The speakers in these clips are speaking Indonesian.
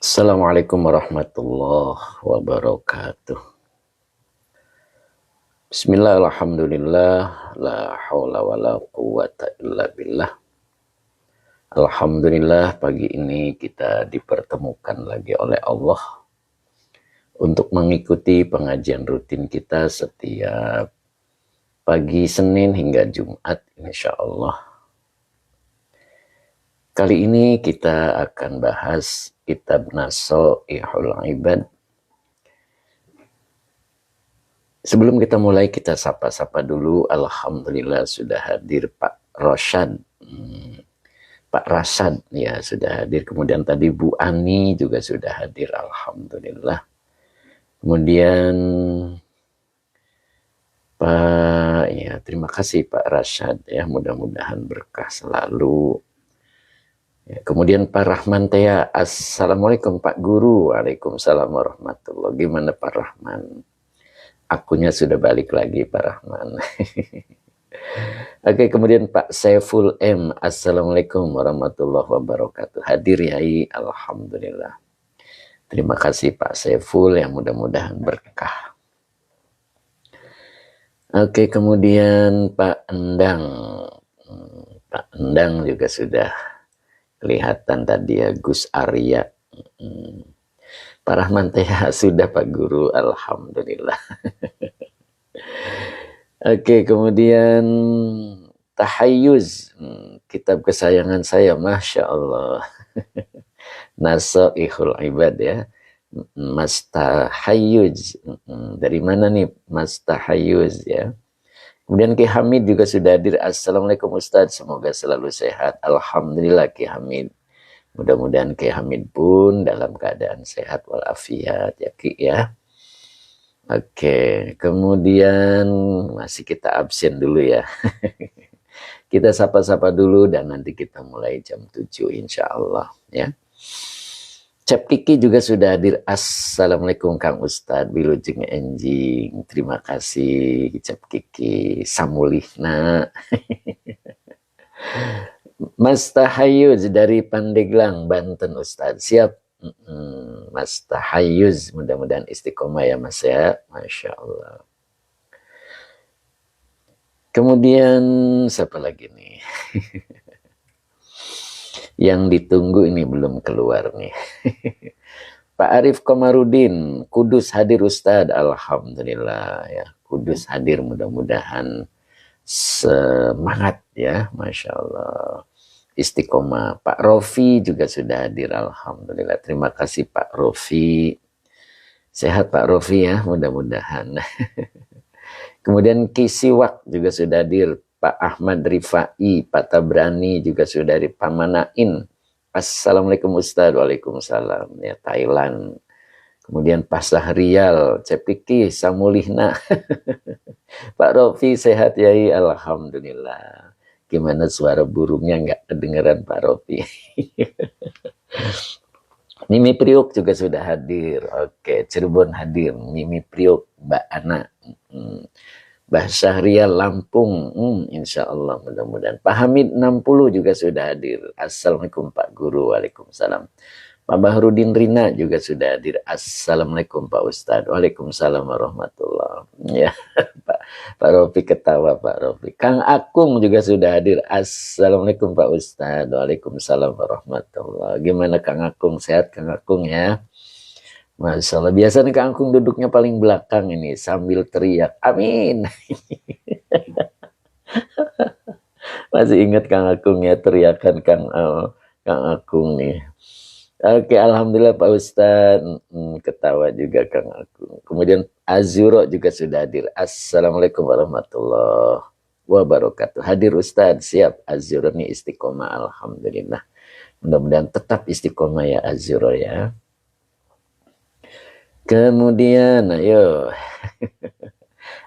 Assalamualaikum warahmatullahi wabarakatuh. Bismillah, alhamdulillah, la haula wa la quwata illa billah. Alhamdulillah, pagi ini kita dipertemukan lagi oleh Allah untuk mengikuti pengajian rutin kita setiap pagi Senin hingga Jumat, insya Allah. Kali ini kita akan bahas kitab Nasha'ihul Ibad. Sebelum kita mulai, kita sapa-sapa dulu. Alhamdulillah sudah hadir Pak Rosyad. Pak Rasad ya sudah hadir. Kemudian tadi Bu Ani juga sudah hadir. Alhamdulillah. Kemudian Pak, ya terima kasih Pak Rasad ya. Mudah-mudahan berkah selalu. Ya, kemudian Pak Rahman Tea. Assalamualaikum Pak Guru. Waalaikumsalam warahmatullahi. Gimana Pak Rahman? Akunnya sudah balik lagi Pak Rahman. Oke, kemudian Pak Saiful M. Assalamualaikum warahmatullahi wabarakatuh. Hadir Yai, alhamdulillah. Terima kasih Pak Saiful, yang mudah-mudahan berkah. Oke, kemudian Pak Endang. Pak Endang juga sudah kelihatan tadi ya, Gus Arya. Pak Rahman Teha sudah Pak Guru, alhamdulillah. Oke, kemudian Tahayyuz, kitab kesayangan saya, Masya Allah. Nasha'ihul Ibad ya. Mas Tahayyuz, dari mana nih Mas Tahayyuz ya. Kemudian Ki Hamid juga sudah hadir. Assalamualaikum Ustadz, semoga selalu sehat. Alhamdulillah Ki Hamid. Mudah-mudahan Ki Hamid pun dalam keadaan sehat walafiat ya Ki ya. Oke, kemudian masih kita absen dulu ya. Kita sapa-sapa dulu dan nanti kita mulai jam 7 insya Allah ya. Cap Kiki juga sudah hadir. Assalamualaikum Kang Ustadz Wilujeng Enjing. Terima kasih Cap Kiki. Samulihna. Mas Tahayyuz dari Pandeglang, Banten Ustadz. Siap. Mas Tahayyuz, mudah-mudahan istiqomah ya Mas ya, Masya Allah. Kemudian siapa lagi nih? Yang ditunggu ini belum keluar nih. Pak Arif Komarudin, Kudus hadir Ustadz, alhamdulillah ya. Kudus hadir, mudah-mudahan semangat ya, Masya Allah. Istiqomah. Pak Rofi juga sudah hadir, alhamdulillah. Terima kasih Pak Rofi. Sehat Pak Rofi ya, mudah-mudahan. Kemudian Kisiwak juga sudah hadir. Pak Ahmad Rifai, Pak Tabrani juga sudah hadir. Pak Manain. Assalamualaikum Ustaz. Waalaikumsalam. Ya, Thailand. Kemudian Pak Sahrial, Cepiki, Samulihna. Pak Rofi sehat Yai, alhamdulillah. Gimana suara burungnya nggak kedengeran Pak Rofi? Mimi Priuk juga sudah hadir. Oke, Cirebon hadir. Mimi Priuk, Mbak Ana. Mbak Syahrial Lampung. Insya Allah mudah-mudahan. Pak Hamid 60 juga sudah hadir. Assalamualaikum Pak Guru. Waalaikumsalam. Pak Bahrudin Rina juga sudah hadir. Assalamualaikum Pak Ustadz. Waalaikumsalam warahmatullahi wabarakatuh. Ya, Pak Rofi ketawa Pak Rofi. Kang Akung juga sudah hadir. Assalamualaikum Pak Ustadz. Waalaikumsalam warahmatullahi wabarakatuh. Gimana Kang Akung? Sehat Kang Akung ya? Masya Allah. Biasanya Kang Akung duduknya paling belakang ini sambil teriak. Amin. Masih ingat Kang Akung ya, teriakan Kang Akung nih. Oke, alhamdulillah Pak Ustadz. Ketawa juga Kang Akung. Kemudian Azuro juga sudah hadir. Assalamualaikum warahmatullahi wabarakatuh. Hadir Ustadz, siap. Azuro ini istiqomah, alhamdulillah. Mudah-mudahan tetap istiqomah ya Azuro ya. Kemudian, ayo.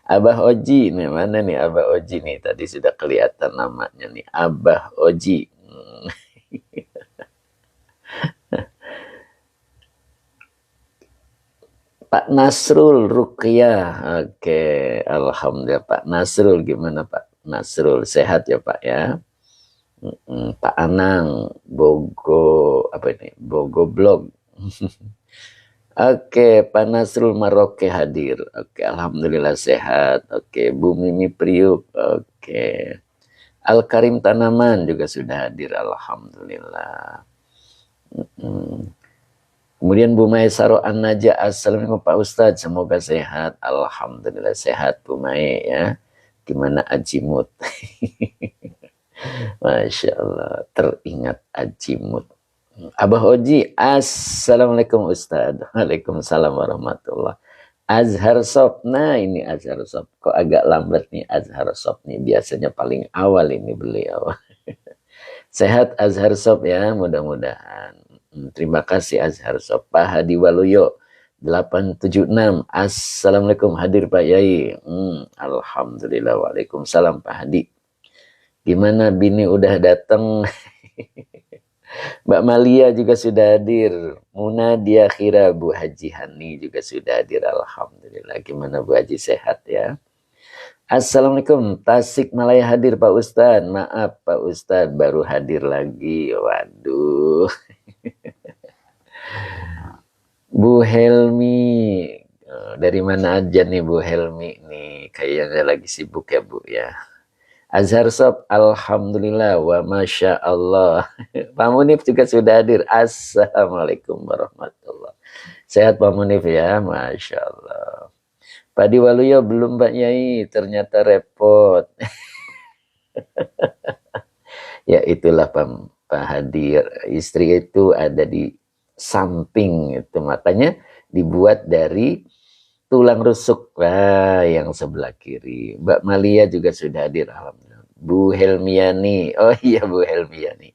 Abah Oji, nih mana nih Abah Oji nih? Tadi sudah kelihatan namanya nih, Abah Oji. Pak Nasrul Ruqyah. Oke, alhamdulillah Pak Nasrul. Gimana Pak Nasrul? Sehat ya Pak ya? Pak Anang Bogo, apa ini? Bogo Blog. Oke, Pak Nasrul Maroke hadir. Oke, alhamdulillah sehat. Oke, Bu Mimi Priuk. Oke. Al Karim Tanaman juga sudah hadir, alhamdulillah. Kemudian Bu Mai Saro An-Naja, assalamualaikum Pak Ustadz, semoga sehat. Alhamdulillah sehat Bu Mai ya. Gimana Ajimut? Masya Allah, teringat Ajimut. Abah Oji, assalamualaikum Ustadz. Waalaikumsalam warahmatullah. Azhar Sob, nah ini Azhar Sob. Kok agak lambat nih Azhar Sob nih, biasanya paling awal ini beliau. Sehat Azhar Sob ya, mudah-mudahan. Terima kasih Azhar Sob. Pak Hadi Waluyo 876. Assalamualaikum, hadir Pak Yai. Alhamdulillah, waalaikumsalam Pak Hadi. Gimana bini udah datang? Mbak Malia juga sudah hadir. Muna Diakhira, Bu Haji Hani juga sudah hadir. Alhamdulillah. Gimana Bu Haji, sehat ya? Assalamualaikum, Tasik Malaya hadir Pak Ustadz. Maaf Pak Ustadz, baru hadir lagi. Waduh. Bu Helmi, dari mana aja nih Bu Helmi nih? Kayaknya lagi sibuk ya Bu ya. Azhar Sob, alhamdulillah wa masya Allah. Pak Munif juga sudah hadir. Assalamualaikum warahmatullah. Sehat Pak Munif ya, masya Allah. Pak Diwaluyo belum Pak Yai, ternyata repot. Ya itulah Pak Hadir, istri itu ada di samping itu, makanya dibuat dari tulang rusuk yang sebelah kiri. Mbak Malia juga sudah hadir, alhamdulillah. Bu Helmiani, oh iya Bu Helmiani,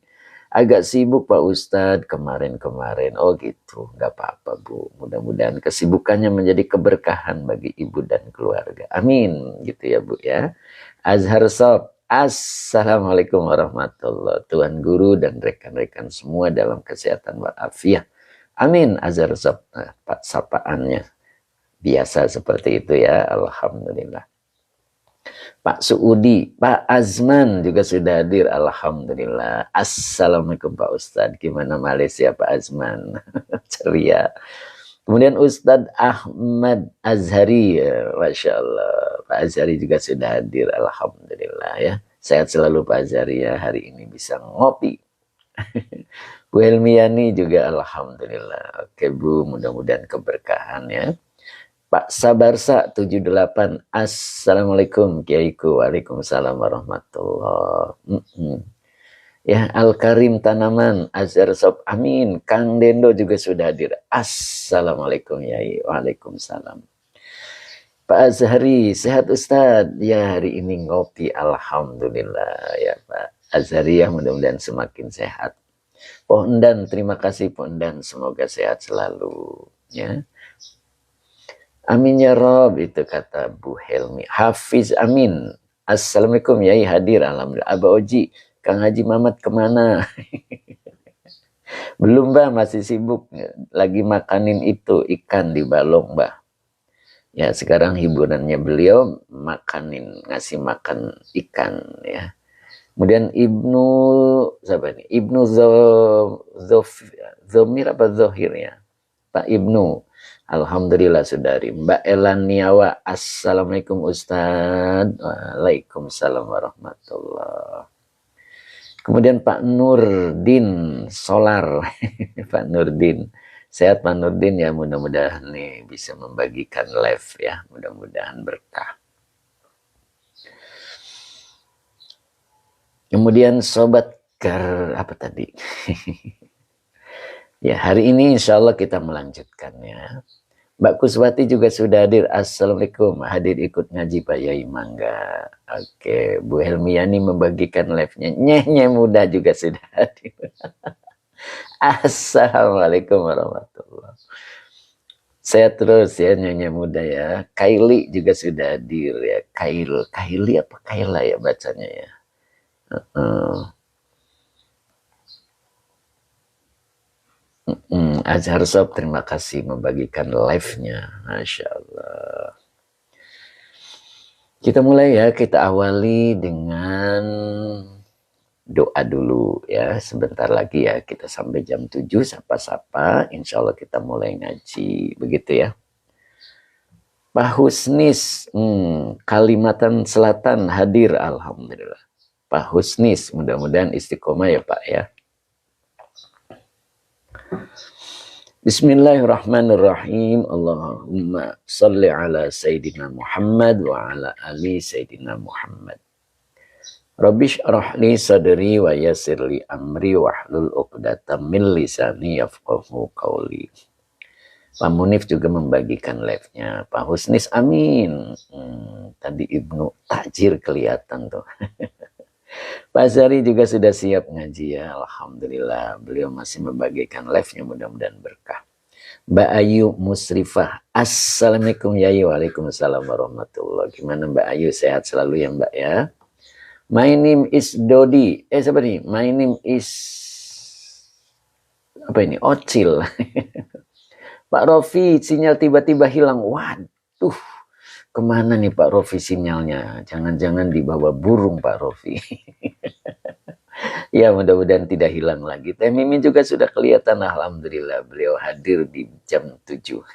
agak sibuk Pak Ustadz kemarin-kemarin. Oh gitu, nggak apa-apa Bu. Mudah-mudahan kesibukannya menjadi keberkahan bagi ibu dan keluarga. Amin, gitu ya Bu ya. Azhar Sob, assalamualaikum warahmatullahi. Tuan Guru dan rekan-rekan semua dalam kesehatan walafiat. Amin. Azhar Sob, Pak sapaannya biasa seperti itu ya, alhamdulillah. Pak Suudi, Pak Azman juga sudah hadir, alhamdulillah. Assalamualaikum Pak Ustadz, gimana Malaysia Pak Azman? Ceria. Kemudian Ustadz Ahmad Azhari, Masya Allah. Pak Azhari juga sudah hadir, alhamdulillah ya. Sehat selalu Pak Azhari ya, hari ini bisa ngopi. Bu Helmiani juga alhamdulillah. Oke Bu, mudah-mudahan keberkahan ya. Pak Sabarsa 78, assalamualaikum Kiaiku, waalaikumsalam warahmatullahi. Ya, Al Karim Tanaman, Azhar Sob, amin. Kang Dendo juga sudah hadir. Assalamualaikum Yai, waalaikumsalam. Pak Azhari, sehat Ustadz? Ya, hari ini ngopi, alhamdulillah ya Pak Azhari ya, mudah-mudahan semakin sehat. Pondan, terima kasih Pondan, semoga sehat selalu ya. Amin ya Rob, itu kata Bu Helmi. Hafiz Amin, assalamualaikum Yai, hadir, alhamdulillah. Abah Oji, Kang Haji Mamat kemana? Belum Mbah, masih sibuk lagi makanin itu ikan di balong Mbah. Ya sekarang hiburannya beliau makanin, ngasih makan ikan ya. Kemudian Ibnu siapa ini? Ibnu Zomir apa Zohir ya? Pak Ibnu, alhamdulillah saudari. Mbak Elaniawa, assalamualaikum Ustadz. Waalaikumsalam warahmatullah. Kemudian Pak Nurdin Solar, Pak Nurdin, sehat Pak Nurdin ya, mudah-mudahan nih bisa membagikan live ya, mudah-mudahan berkah. Kemudian sobat apa tadi? Ya, hari ini insya Allah kita melanjutkan ya. Mbak Kuswati juga sudah hadir. Assalamualaikum. Hadir ikut ngaji Pak Yai, mangga. Oke, Bu Helmiani membagikan live-nya. Nyeh muda juga sudah hadir. Assalamualaikum warahmatullahi. Sehat terus ya Nyonya muda ya. Kaili juga sudah hadir ya. Kaili apa Kaila ya bacanya ya. Azhar Sob, terima kasih membagikan live-nya. Masya Allah. Kita mulai ya, kita awali dengan doa dulu ya. Sebentar lagi ya, kita sampai jam 7 sapa-sapa. Insya Allah kita mulai ngaji. Begitu ya. Pak Husnis, Kalimantan Selatan hadir. Alhamdulillah. Pak Husnis, mudah-mudahan istiqomah ya Pak ya. Bismillahirrahmanirrahim. Allahumma salli ala Sayyidina Muhammad wa ala ali Sayyidina Muhammad. Rabbi shrah li sadri wa yassir li amri wahlul 'uqdatam min lisani yafqahu qawli. Pak Munif juga membagikan live-nya. Pak Husnis, amin. Tadi Ibnu Tajir kelihatan tuh. Pak Zari juga sudah siap ngaji ya. Alhamdulillah. Beliau masih membagikan live-nya, mudah-mudahan berkah. Mbak Ayu Musrifah. Assalamualaikum Yayi. Waalaikumsalam warahmatullahi. Gimana Mbak Ayu? Sehat selalu ya Mbak ya. My name is Dodi. Siapa nih? My name is... apa ini? Ocil. Pak Rofi, sinyal tiba-tiba hilang. Waduh. Kemana nih Pak Rofi sinyalnya? Jangan-jangan dibawa burung Pak Rofi. Ya mudah-mudahan tidak hilang lagi. Teh Mimin juga sudah kelihatan. Alhamdulillah beliau hadir di jam 7.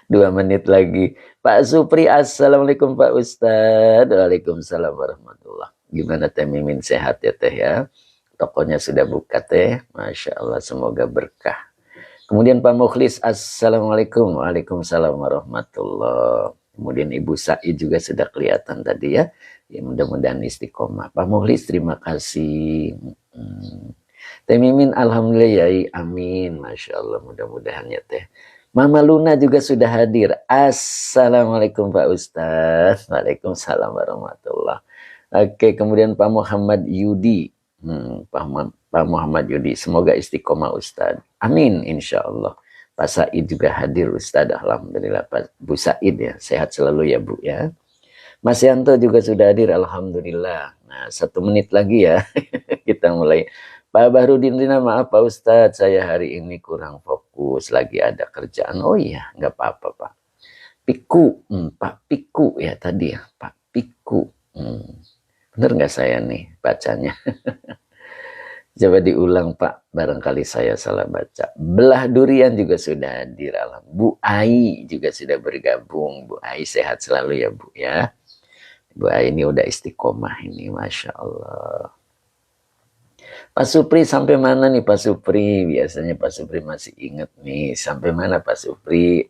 2 menit lagi. Pak Supri, assalamualaikum Pak Ustadz. Waalaikumsalam warahmatullah. Gimana Teh Mimin, sehat ya Teh ya? Tokonya sudah buka Teh. Masya Allah, semoga berkah. Kemudian Pak Mukhlis, assalamualaikum. Waalaikumsalam warahmatullah. Kemudian Ibu Said juga sudah kelihatan tadi ya. Ya mudah-mudahan istiqomah. Pak Mukhlis, terima kasih. Teh Mimin, alhamdulillah ya, amin. Masya Allah, mudah-mudahan ya Teh. Mama Luna juga sudah hadir. Assalamualaikum Pak Ustadz. Waalaikumsalam warahmatullah. Oke, kemudian Pak Muhammad Yudi. Pak Muhammad Yudi, semoga istiqomah Ustadz. Amin, insya Allah. Pak Said juga hadir Ustadz. Alhamdulillah. Pak Bu Said ya, sehat selalu ya Bu ya. Mas Yanto juga sudah hadir. Alhamdulillah. Nah, 1 menit lagi ya. Kita mulai. Pak Bahrudin Rina, maaf Pak Ustadz, saya hari ini kurang fokus, lagi ada kerjaan. Oh iya, nggak apa-apa Pak. Piku, Pak Piku ya tadi ya, Pak Piku. Bener nggak saya nih bacanya? Coba diulang Pak, barangkali saya salah baca. Belah Durian juga sudah hadir. Bu Ai juga sudah bergabung. Bu Ai sehat selalu ya Bu ya. Bu Ai ini udah istiqomah ini, Masya Allah. Pak Supri sampai mana nih Pak Supri? Biasanya Pak Supri masih ingat nih. Sampai mana Pak Supri?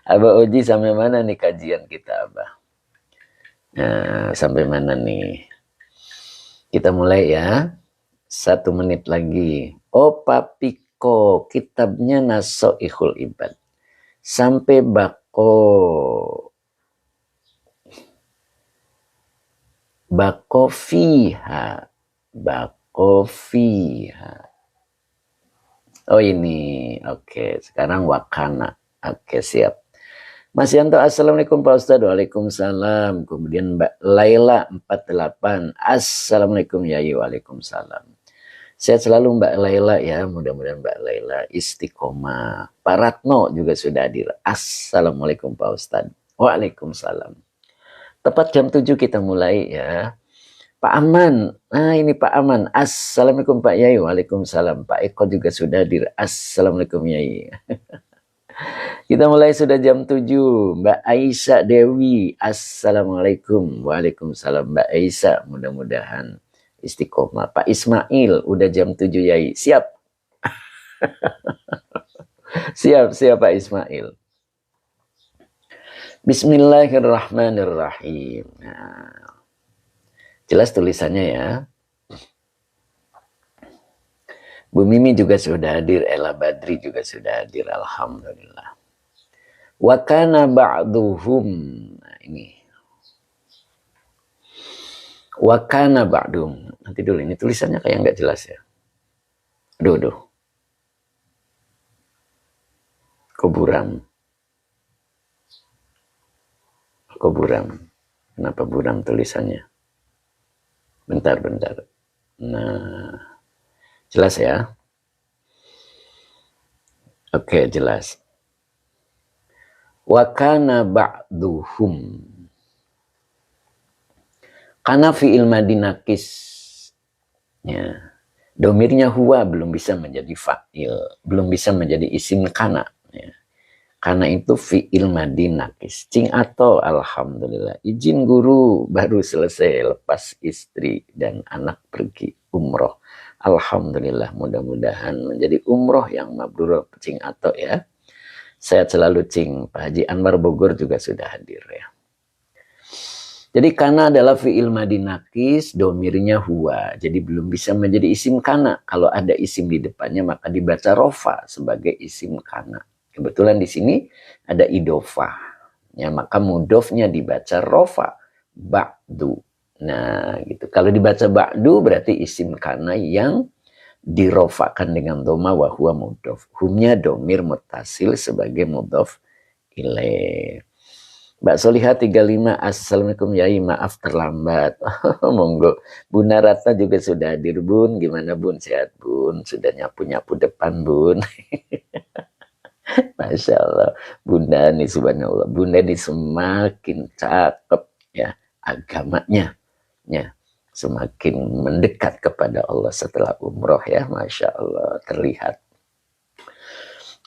Abah Oji sampai mana nih kajian kita Abah? Nah, sampai mana nih? Kita mulai ya. 1 menit lagi. Oh Pak Piko, kitabnya Nasoihul Ibad. Sampai Bako fiha. Oh ini, oke. Sekarang wakana. Oke, siap. Mas Yanto, assalamualaikum Pak Ustadz. Waalaikumsalam. Kemudian Mbak Laila 48. Assalamualaikum Yayi. Waalaikumsalam. Sehat selalu Mbak Laila ya. Mudah-mudahan Mbak Laila istiqomah. Pak Ratno juga sudah hadir. Assalamualaikum Pak Ustadz. Waalaikumsalam. Tepat jam 7 kita mulai ya. Pak Aman, nah ini Pak Aman. Assalamualaikum Pak Yai. Waalaikumsalam. Pak Eko juga sudah hadir. Assalamualaikum Yai. Kita mulai sudah jam 7. Mbak Aisyah Dewi. Assalamualaikum. Waalaikumsalam Mbak Aisyah. Mudah-mudahan istiqomah. Pak Ismail, udah jam 7 Yai. Siap. Siap Pak Ismail. Bismillahirrahmanirrahim. Nah, jelas tulisannya ya. Bu Mimi juga sudah hadir, Ella Badri juga sudah hadir, alhamdulillah. Wa kana ba'duhum. Nah, ini. Wa kana ba'duhum. Nanti dulu, ini tulisannya kayak nggak jelas ya. Aduh. Kuburam. Kenapa buram tulisannya? Bentar. Nah, jelas ya? Oke, jelas. Wa kana ba'duhum. Karena fi'il madi nakis, ya, domirnya huwa belum bisa menjadi fa'il, belum bisa menjadi isim kana. Ya. Karena itu fi'il madi nakis. Cing atau alhamdulillah. Izin guru baru selesai lepas istri dan anak pergi umroh. Alhamdulillah, mudah-mudahan menjadi umroh yang mabrur Cing atau ya. Sehat selalu Cing. Pak Haji Anwar Bogor juga sudah hadir ya. Jadi kana adalah fi'il madi nakis, domirnya huwa. Jadi belum bisa menjadi isim kana. Kalau ada isim di depannya maka dibaca rofa sebagai isim kana. Kebetulan di sini ada idofah. Ya, maka mudofnya dibaca rofa. Ba'du. Nah gitu. Kalau dibaca ba'du berarti isim kana yang dirofakan dengan doma wa huwa mudof. Humnya domir mutasil sebagai mudof ilaih. Mbak Soliha 35, Assalamualaikum Yai, maaf terlambat. Monggo. Bunda Ratna juga sudah hadir Bun. Gimana Bun? Sehat Bun? Sudah nyapu-nyapu depan Bun? Masya Allah. Bunda nih subhanallah. Bunda ini semakin cakep ya agamanya. Ya. Semakin mendekat kepada Allah setelah umroh ya. Masya Allah terlihat.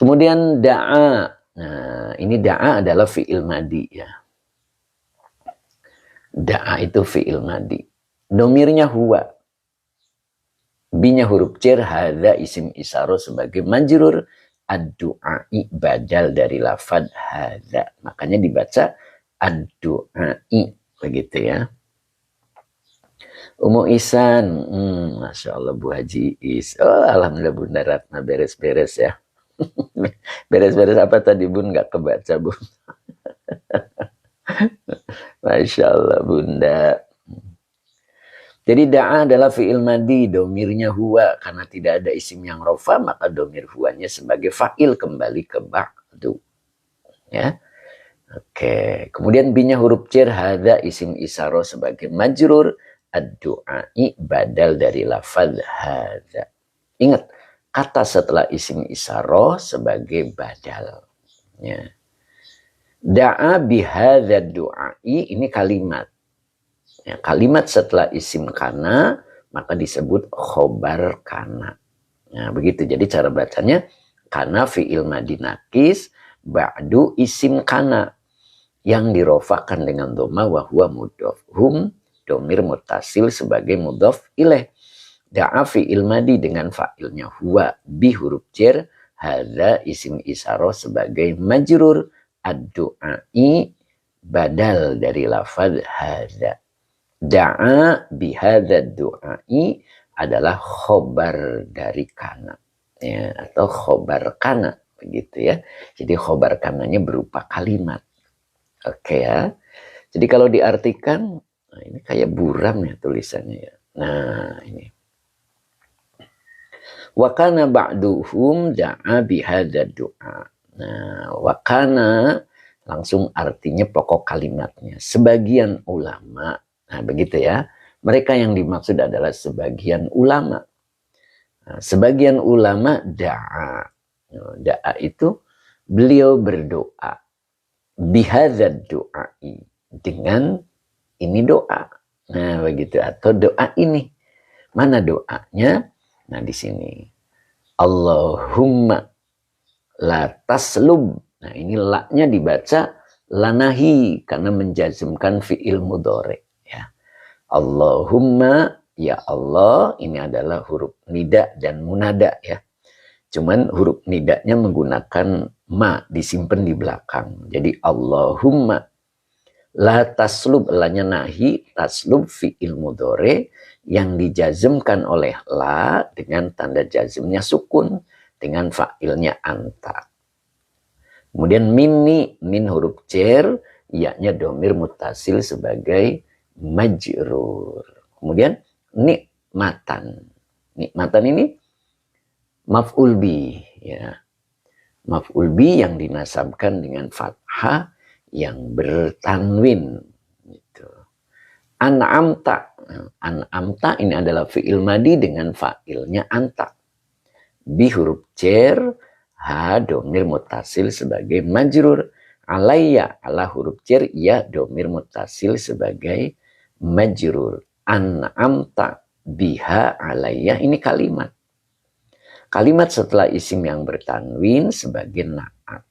Kemudian da'a. Nah ini da'a adalah fi'il madi ya. Da'a itu fi'il madi. Domirnya huwa. Binya huruf cer. Hadha isim isaro sebagai majrur. Ad-du'ai badal dari lafad hadha. Makanya dibaca ad-du'ai. Begitu ya. Umu Isan, Masya Allah Bu Haji Is. Oh, alhamdulillah Bunda Ratna beres-beres ya. Beres-beres apa tadi Bun? Gak kebaca Bun. Masya Allah Bunda. Jadi da'a adalah fi'il madi, domirnya huwa. Karena tidak ada isim yang rofa, maka domir huwanya sebagai fa'il kembali ke ba'du. Ya. Oke. Kemudian binya huruf cer, hadha isim isaro sebagai majrur. Ad-du'ai badal dari lafaz hadza. Ingat, kata setelah isim isyaroh sebagai badal. Ya. Da'a bihadza du'ai ini kalimat. Ya, kalimat setelah isim kana maka disebut khobar kana. Nah, begitu. Jadi cara bacanya kana fi'il madi nakis ba'du isim kana yang dirofakan dengan doma wa huwa mudhof. Hum domir mutasil sebagai mudhof ilaih. Da'a fi'il madi dengan fa'ilnya huwa bi huruf jar, hadza isim isyarah sebagai majrur, ad-du'ai badal dari lafaz hadza. Da'a bi hadza du'ai adalah khobar dari kana ya, atau khobar kana begitu ya. Jadi khobar kananya berupa kalimat. Oke ya. Jadi kalau diartikan, nah ini kayak buram ya tulisannya ya. Nah ini. Wa kana ba'duhum da'a bihadza du'a. Nah, wa kana langsung artinya pokok kalimatnya. Sebagian ulama, nah begitu ya. Mereka yang dimaksud adalah sebagian ulama. Nah, sebagian ulama da'a. Da'a itu beliau berdoa. Bihadza du'ai. Dengan ini doa. Nah, begitu. Atau doa ini. Mana doanya? Nah, di sini. Allahumma la taslub. Nah, ini la-nya dibaca lanahi karena menjazmkan fi'il mudhari ya. Allahumma ya Allah, ini adalah huruf nida dan munada ya. Cuman huruf nidanya menggunakan ma disimpan di belakang. Jadi Allahumma la taslub, la-nya nahi, taslub fi'il mudhari yang dijazmkan oleh la dengan tanda jazmnya sukun dengan fa'ilnya anta. Kemudian min huruf jar, ya-nya domir mutasil sebagai majrur. Kemudian nikmatan. Nikmatan ini maf'ul bi ya. Maf'ul bi yang dinasabkan dengan fathah yang bertanwin gitu. An'amta. An'amta ini adalah fi'il madi dengan fa'ilnya anta. Bi huruf jar, ha domir mutasil sebagai majrur. Alayya ala huruf jar, ya domir mutasil sebagai majrur. An'amta biha alayya, ini kalimat. Kalimat setelah isim yang bertanwin sebagai na'at.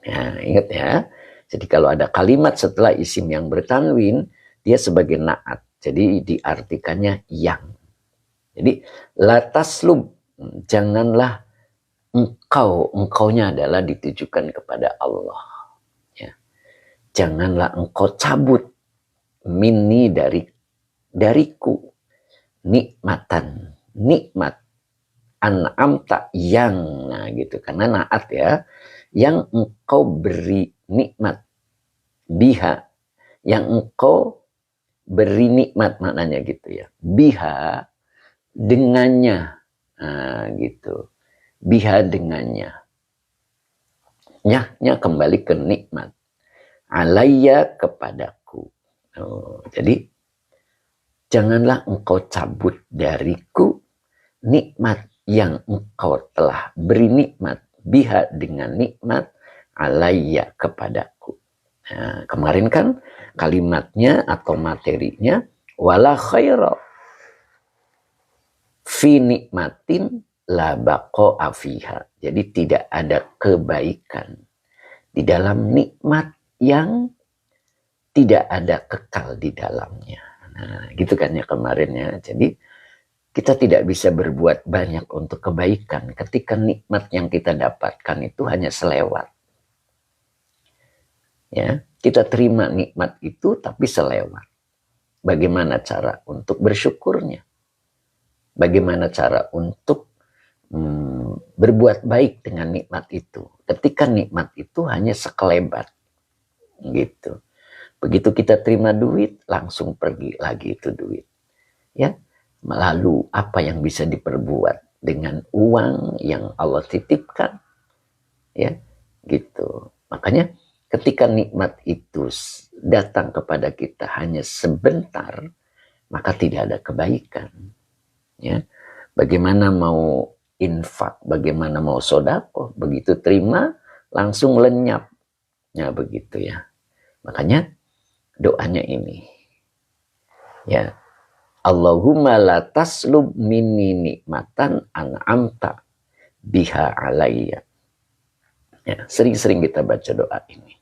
Nah, ingat ya. Jadi kalau ada kalimat setelah isim yang bertanwin, dia sebagai na'at. Jadi diartikannya yang. Jadi la taslub, janganlah engkaunya adalah ditujukan kepada Allah. Ya. Janganlah engkau cabut minni dariku nikmatan, nikmat an'amta yang, nah gitu, karena naat ya, yang engkau beri nikmat, biha, yang engkau beri nikmat, maknanya gitu ya, biha dengannya, nah gitu, biha dengannya, nyahnya kembali ke nikmat, alayya kepadaku. Jadi janganlah engkau cabut dariku nikmat yang engkau telah beri nikmat, biha dengan nikmat, alayya kepadaku. Nah, kemarin kan kalimatnya atau materinya wala khaira fi nikmatin la baqa'a fiha. Jadi tidak ada kebaikan di dalam nikmat yang tidak ada kekal di dalamnya. Nah, gitu kan ya kemarin ya. Jadi kita tidak bisa berbuat banyak untuk kebaikan ketika nikmat yang kita dapatkan itu hanya selewat. Ya, kita terima nikmat itu tapi selewat. Bagaimana cara untuk bersyukurnya? Bagaimana cara untuk berbuat baik dengan nikmat itu? Ketika nikmat itu hanya sekelebat, gitu. Begitu kita terima duit, langsung pergi lagi itu duit. Ya. Lalu apa yang bisa diperbuat dengan uang yang Allah titipkan, ya gitu. Makanya ketika nikmat itu datang kepada kita hanya sebentar, maka tidak ada kebaikan. Ya, bagaimana mau infak, bagaimana mau sodako, begitu terima langsung lenyap, ya begitu ya. Makanya doanya ini, ya. Allahumma la taslub minni nikmatan an'amta biha alayya. Ya, sering-sering kita baca doa ini.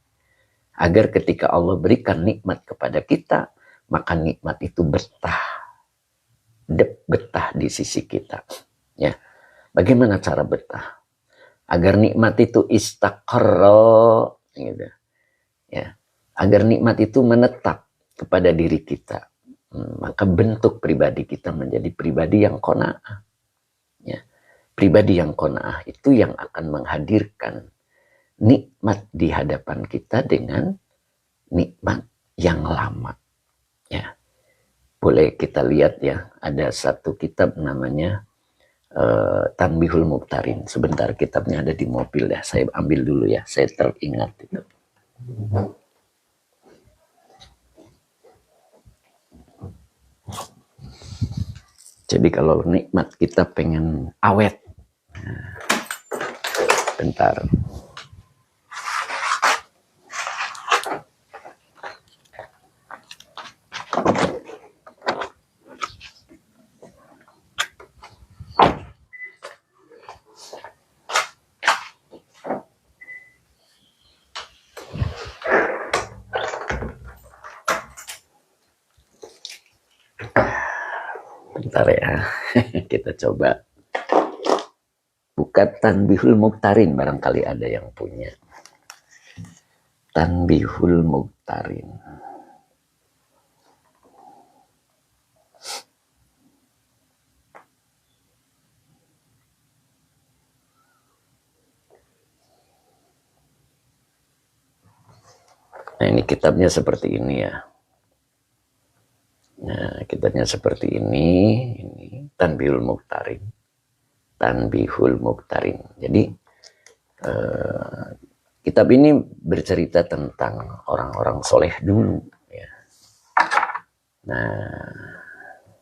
Agar ketika Allah berikan nikmat kepada kita, maka nikmat itu betah di sisi kita. Ya. Bagaimana cara betah? Agar nikmat itu istaqarra, gitu. Ya. Agar nikmat itu menetap kepada diri kita. Maka bentuk pribadi kita menjadi pribadi yang qanaah. Ya. Pribadi yang qanaah itu yang akan menghadirkan nikmat di hadapan kita dengan nikmat yang lama. Ya. Boleh kita lihat ya, ada satu kitab namanya Tanbihul Muqtarin. Sebentar, kitabnya ada di mobil ya, saya ambil dulu ya, saya teringat itu. Jadi kalau nikmat kita pengen awet, bentar. Bentar ya, kita coba buka Tanbihul Muqtarin, barangkali ada yang punya. Tanbihul Muqtarin. Nah, ini kitabnya seperti ini ya. Nah, kitabnya seperti ini Tanbihul Muqtarin. Tanbihul Muqtarin. Jadi kitab ini bercerita tentang orang-orang soleh dulu. Ya. Nah,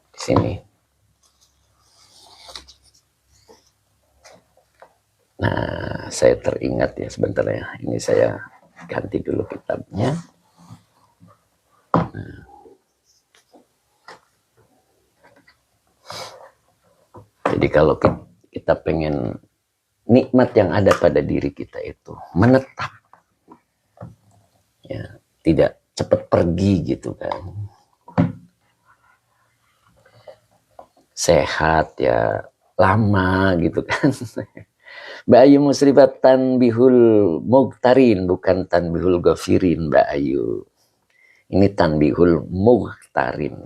di sini. Nah, saya teringat ya, sebentar ya. Ini saya ganti dulu kitabnya. Nah. Jadi kalau kita pengen nikmat yang ada pada diri kita itu menetap, ya, tidak cepat pergi gitu kan, sehat ya lama gitu kan. Mbak Ayu musribat tanbihul mughtarin, bukan tanbihul ghafirin Mbak Ayu. Ini tanbihul mughtarin.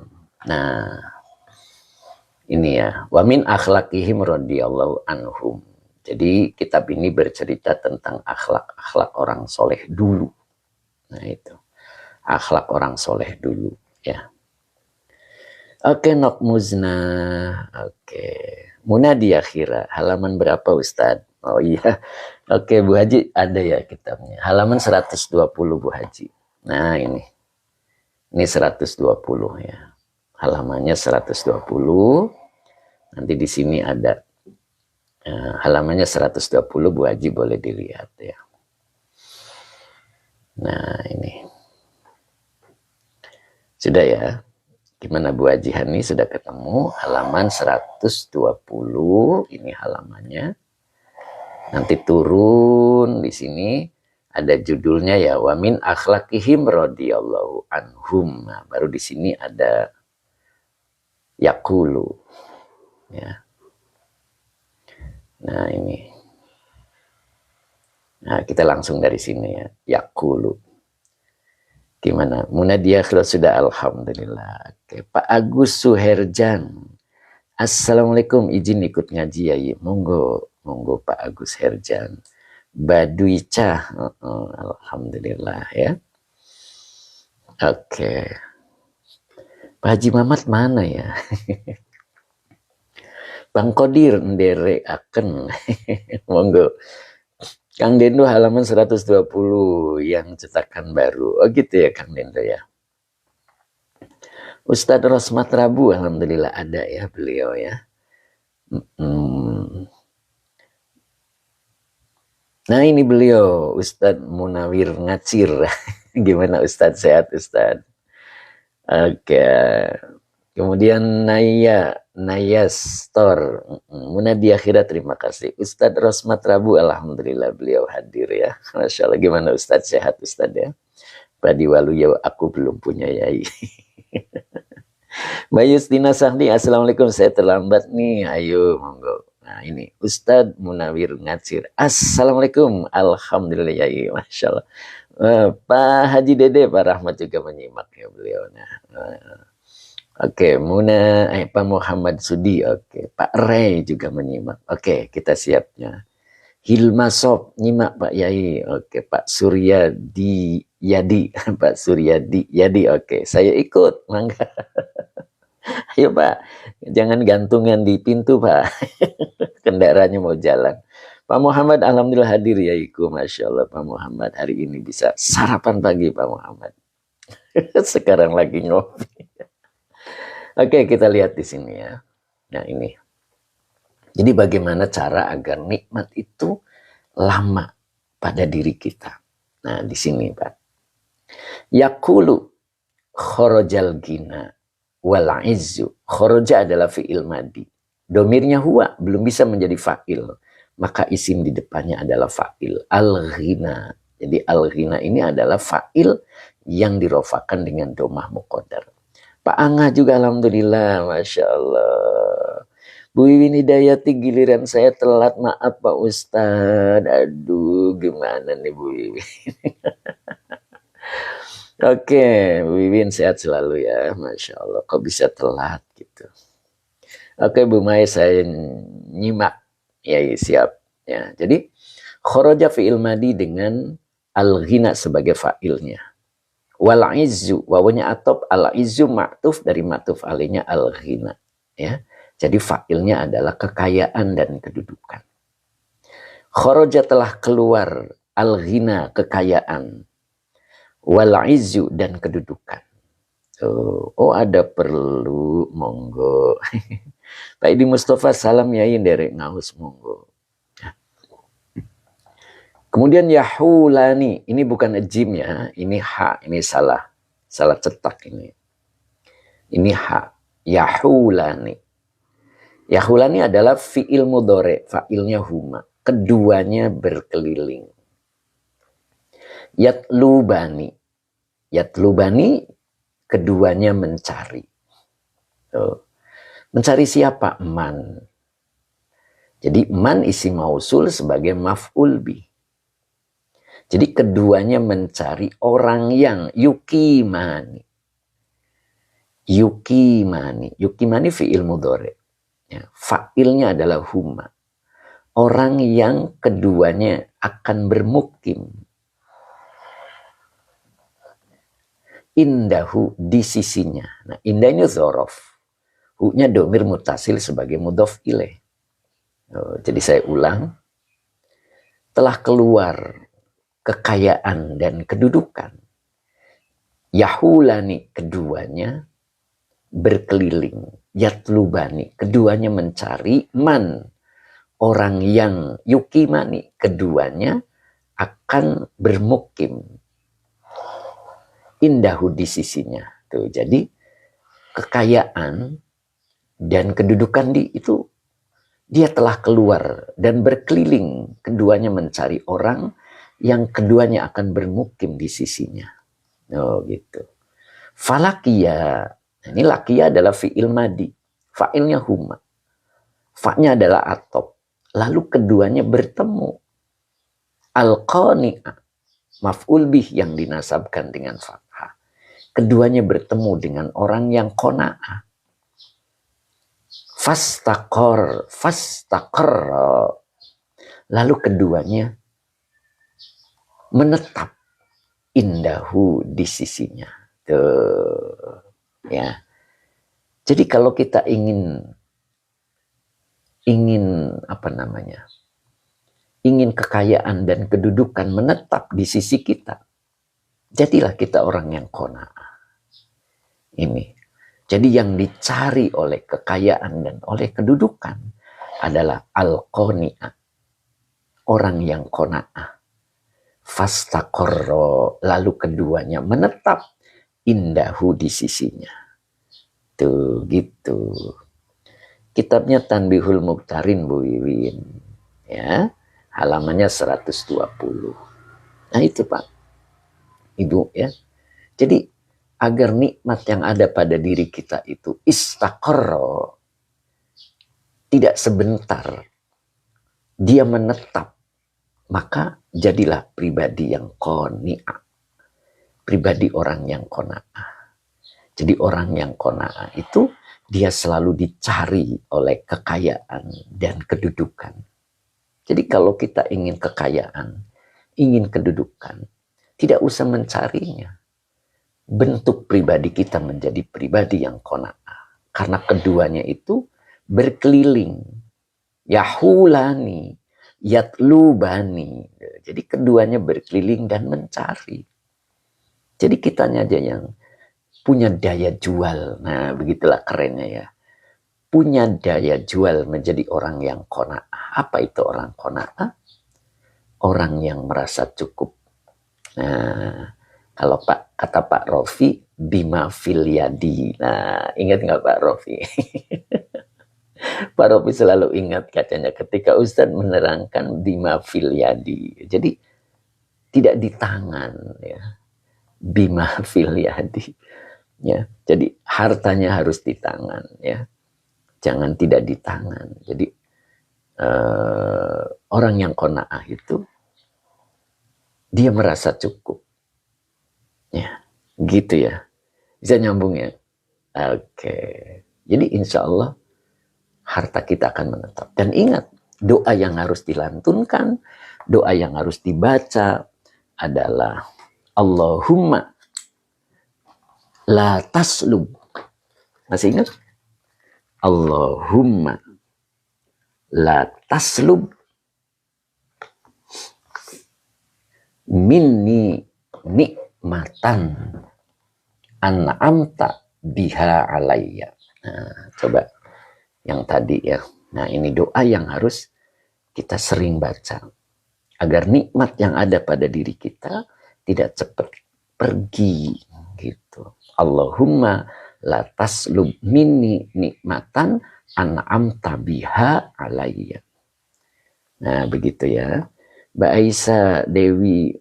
Nah, ini ya, wa min akhlaqihim radhiyallahu anhum. Jadi kitab ini bercerita tentang akhlak-akhlak orang soleh dulu. Nah itu, akhlak orang soleh dulu ya. Oke, nok muzna. Oke, munadi akhira. Halaman berapa Ustadz? Oh iya. Oke, Bu Haji ada ya kitabnya. Halaman 120 Bu Haji. Nah ini. Ini 120 ya. Halamannya 120. Nanti di sini ada halamannya 120 Bu Haji, boleh dilihat ya. Nah ini. Sudah ya. Gimana Bu Haji Hani, sudah ketemu halaman 120. Ini halamannya. Nanti turun di sini ada judulnya ya, wa min akhlaqihim radhiyallahu anhum. Nah, baru di sini ada yaqulu ya. Nah ini. Nah kita langsung dari sini ya, yaqulu. Gimana? Munadiah kalau sudah, alhamdulillah. Oke, Pak Agus Suherjan. Assalamualaikum, izin ikut ngaji ya. Monggo, monggo Pak Agus Herjan. Baduica, alhamdulillah ya. Oke. Pak Haji Mamat mana ya? Bang Kodir ndere akan. Monggo. Kang Dendo halaman 120 yang cetakan baru. Oh gitu ya Kang Dendo ya. Ustadz Rosmat Rabu, alhamdulillah ada ya beliau ya. Nah ini beliau, Ustadz Munawir Ngacir. Gimana Ustadz, sehat Ustadz? Oke. Kemudian Naya Store. Munadi akhirat, terima kasih. Ustadz Rosmat Rabu, alhamdulillah beliau hadir ya. Masya Allah, gimana Ustadz, sehat Ustadz ya? Padi Walu ya, aku belum punya yai. Mbak Yustina Sahdi, assalamualaikum, saya terlambat nih, ayo monggo. Nah ini Ustadz Munawir Ngacir, assalamualaikum, alhamdulillah yai, masya Allah. Pak Haji Dede, Pak Rahmat juga menyimak ya beliau. Oke, Pak Muhammad Sudi, oke, Pak Ray juga menyimak. Oke, kita siapnya. Hilma Sob nyimak Pak Yai, oke, Pak Surya di Yadi, Pak Surya di Yadi, oke, saya ikut, mangga. Ayo Pak, jangan gantungan di pintu Pak, kendaraannya mau jalan. Pak Muhammad alhamdulillah hadir ya iku, masya Allah Pak Muhammad hari ini bisa sarapan pagi Pak Muhammad. Sekarang lagi ngopi. Oke, kita lihat di sini ya. Nah ini. Jadi bagaimana cara agar nikmat itu lama pada diri kita. Nah di sini Pak. Yaqulu khorojal gina wal izzu. Khoroja adalah fi'il madi. Domirnya huwa, belum bisa menjadi fa'il. Maka isim di depannya adalah fa'il. Al-ghina. Jadi al-ghina ini adalah fa'il yang dirofakan dengan domah muqaddar. Pak Angah juga alhamdulillah, masya Allah. Bu Wiwin Hidayati, giliran saya telat, maaf Pak Ustadz. Aduh, gimana nih Bu Wiwin? Oke, Bu Wiwin sehat selalu ya, masya Allah. Kok bisa telat gitu? Oke, Bu Mai, saya nyimak. Ya, siap. Ya, jadi khoroja fi'il madi dengan al-ghina sebagai fa'ilnya. Wal izzu, wawanya atop, al izzu ma'tuf dari ma'tuf alainya al-ghina. Ya. Jadi fa'ilnya adalah kekayaan dan kedudukan. Khoroja telah keluar, al-ghina kekayaan, wal izzu dan kedudukan. Oh ada perlu, monggo. Pak Idi Mustafa, salam yain dari Ngaus, monggo. Kemudian yahulani, ini bukan jim ya, ini ha, ini salah cetak ini. Ini ha, yahulani. Yahulani adalah fi'il mudhari, fa'ilnya huma. Keduanya berkeliling. Yatlubani. Yatlubani, keduanya mencari. Mencari siapa? Man. Jadi man isi mausul sebagai maf'ul bih. Jadi keduanya mencari orang yang yukimani. Yukimani. Yukimani fi'il mudhari. Ya, fa'ilnya adalah huma. Orang yang keduanya akan bermukim. Indahu, di sisinya. Nah, indah ini dzorof. Hu-nya domir mutasil sebagai mudhof ilaih. Jadi saya ulang. Telah keluar kekayaan dan kedudukan. Yahulani, keduanya berkeliling. Yatlubani, keduanya mencari. Man, orang yang yukimani, keduanya akan bermukim. Indahu, di sisinya. Tuh, jadi kekayaan dan kedudukan itu dia telah keluar dan berkeliling. Keduanya mencari orang yang keduanya akan bermukim di sisinya. Oh gitu. Falakia. Ini lakia adalah fi'il madi. Fa'ilnya huma. Fa'nya adalah atop. Lalu keduanya bertemu. Al-qani'ah. Maf'ul bih yang dinasabkan dengan fathah. Keduanya bertemu dengan orang yang qana'ah. Fastaqar. Lalu keduanya menetap. Indahu, di sisinya. Tuh. Ya. Jadi kalau kita ingin ingin kekayaan dan kedudukan menetap di sisi kita, jadilah kita orang yang qanaah. Ini. Jadi yang dicari oleh kekayaan dan oleh kedudukan adalah al-qani'ah. Orang yang qanaah. Fastaqarra, lalu keduanya menetap. Indahu, di sisinya. Tuh, gitu. Kitabnya Tanbihul Muqtarin, Bu Wiwin. Ya, halamannya 120. Nah itu Pak, Ibu ya. Jadi agar nikmat yang ada pada diri kita itu istaqarra, tidak sebentar, dia menetap, maka jadilah pribadi yang qani'ah. Pribadi orang yang qanaah. Jadi orang yang qanaah itu dia selalu dicari oleh kekayaan dan kedudukan. Jadi kalau kita ingin kekayaan, ingin kedudukan, tidak usah mencarinya. Bentuk pribadi kita menjadi pribadi yang qanaah. Karena keduanya itu berkeliling. Yahulani, yatlubani. Jadi keduanya berkeliling dan mencari. Jadi kitanya aja yang punya daya jual. Nah, begitulah kerennya ya. Punya daya jual menjadi orang yang qanaah. Apa itu orang qanaah? Orang yang merasa cukup. Nah, kalau kata Pak Rofi, bima fil yadi. Nah, ingat nggak Pak Rofi? Pak Rofi selalu ingat katanya ketika Ustadz menerangkan bima fil yadi. Jadi tidak di tangan ya. Bima fil yadi. Ya, jadi hartanya harus di tangan ya. Jangan tidak di tangan. Jadi orang yang qanaah itu dia merasa cukup. Ya, gitu ya. Bisa nyambung ya? Oke. Jadi insya Allah harta kita akan menetap. Dan ingat, doa yang harus dilantunkan, doa yang harus dibaca adalah Allahumma la taslub. Masih ingat? Allahumma la taslub minni nikmatan an'amta biha alayya. Nah, coba yang tadi ya. Nah, ini doa yang harus kita sering baca agar nikmat yang ada pada diri kita tidak cepat pergi gitu. Allahumma la taslub minni nikmatan an'amta biha alayya. Nah, begitu ya. Mbak Aisyah Dewi,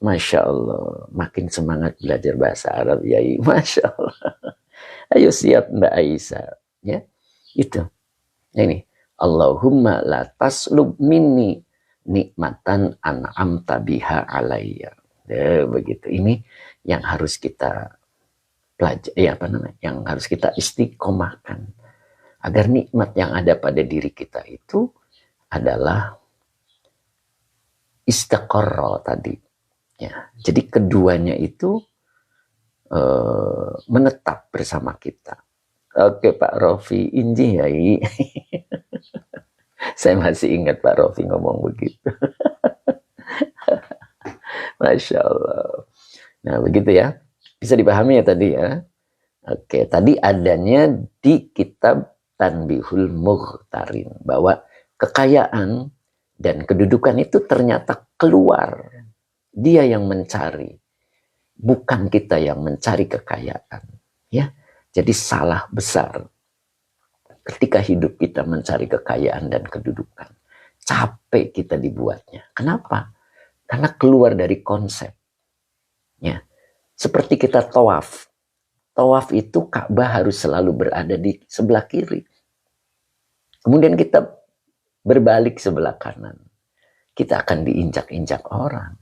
Masya Allah, makin semangat belajar bahasa Arab, Yai. Masya Allah. Ayo siap Mbak Aisyah. Ya, itu. Ini. Allahumma la taslub minni nikmatan an'amta biha alayya. Ya, begitu. Ini yang harus kita pelajari, ya apa namanya? Yang harus kita istiqomahkan. Agar nikmat yang ada pada diri kita itu adalah istiqorro tadi. Ya, jadi keduanya itu menetap bersama kita. Oke Pak Rofi, inji Yai. Saya masih ingat Pak Rofi ngomong begitu. Masya Allah. Nah begitu ya. Bisa dipahami ya tadi ya. Oke, tadi adanya di kitab Tanbihul Mughtarin. Bahwa kekayaan dan kedudukan itu ternyata keluar. Dia yang mencari. Bukan kita yang mencari kekayaan. Ya, jadi salah besar ketika hidup kita mencari kekayaan dan kedudukan. Capek kita dibuatnya. Kenapa? Karena keluar dari konsep. Ya, seperti kita tawaf. Tawaf itu Ka'bah harus selalu berada di sebelah kiri. Kemudian kita berbalik sebelah kanan. Kita akan diinjak-injak orang.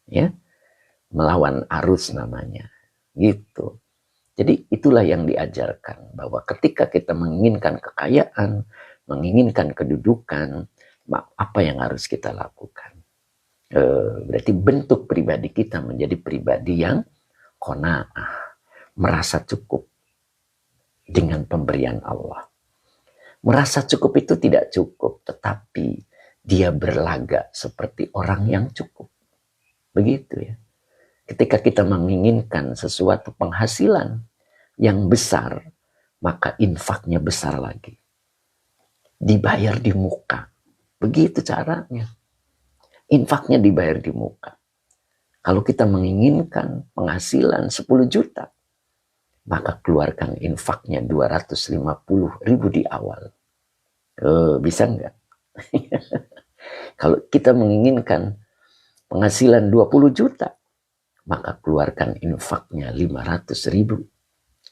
Ya, melawan arus namanya. Gitu. Jadi itulah yang diajarkan, bahwa ketika kita menginginkan kekayaan, menginginkan kedudukan, apa yang harus kita lakukan? Berarti bentuk pribadi kita menjadi pribadi yang qanaah, merasa cukup dengan pemberian Allah. Merasa cukup itu tidak cukup, tetapi dia berlaga seperti orang yang cukup. Begitu ya. Ketika kita menginginkan sesuatu penghasilan yang besar, maka infaknya besar lagi. Dibayar di muka. Begitu caranya. Infaknya dibayar di muka. Kalau kita menginginkan penghasilan 10 juta, maka keluarkan infaknya 250.000 di awal. Bisa enggak? Kalau kita menginginkan penghasilan 20 juta, maka keluarkan infaknya 500.000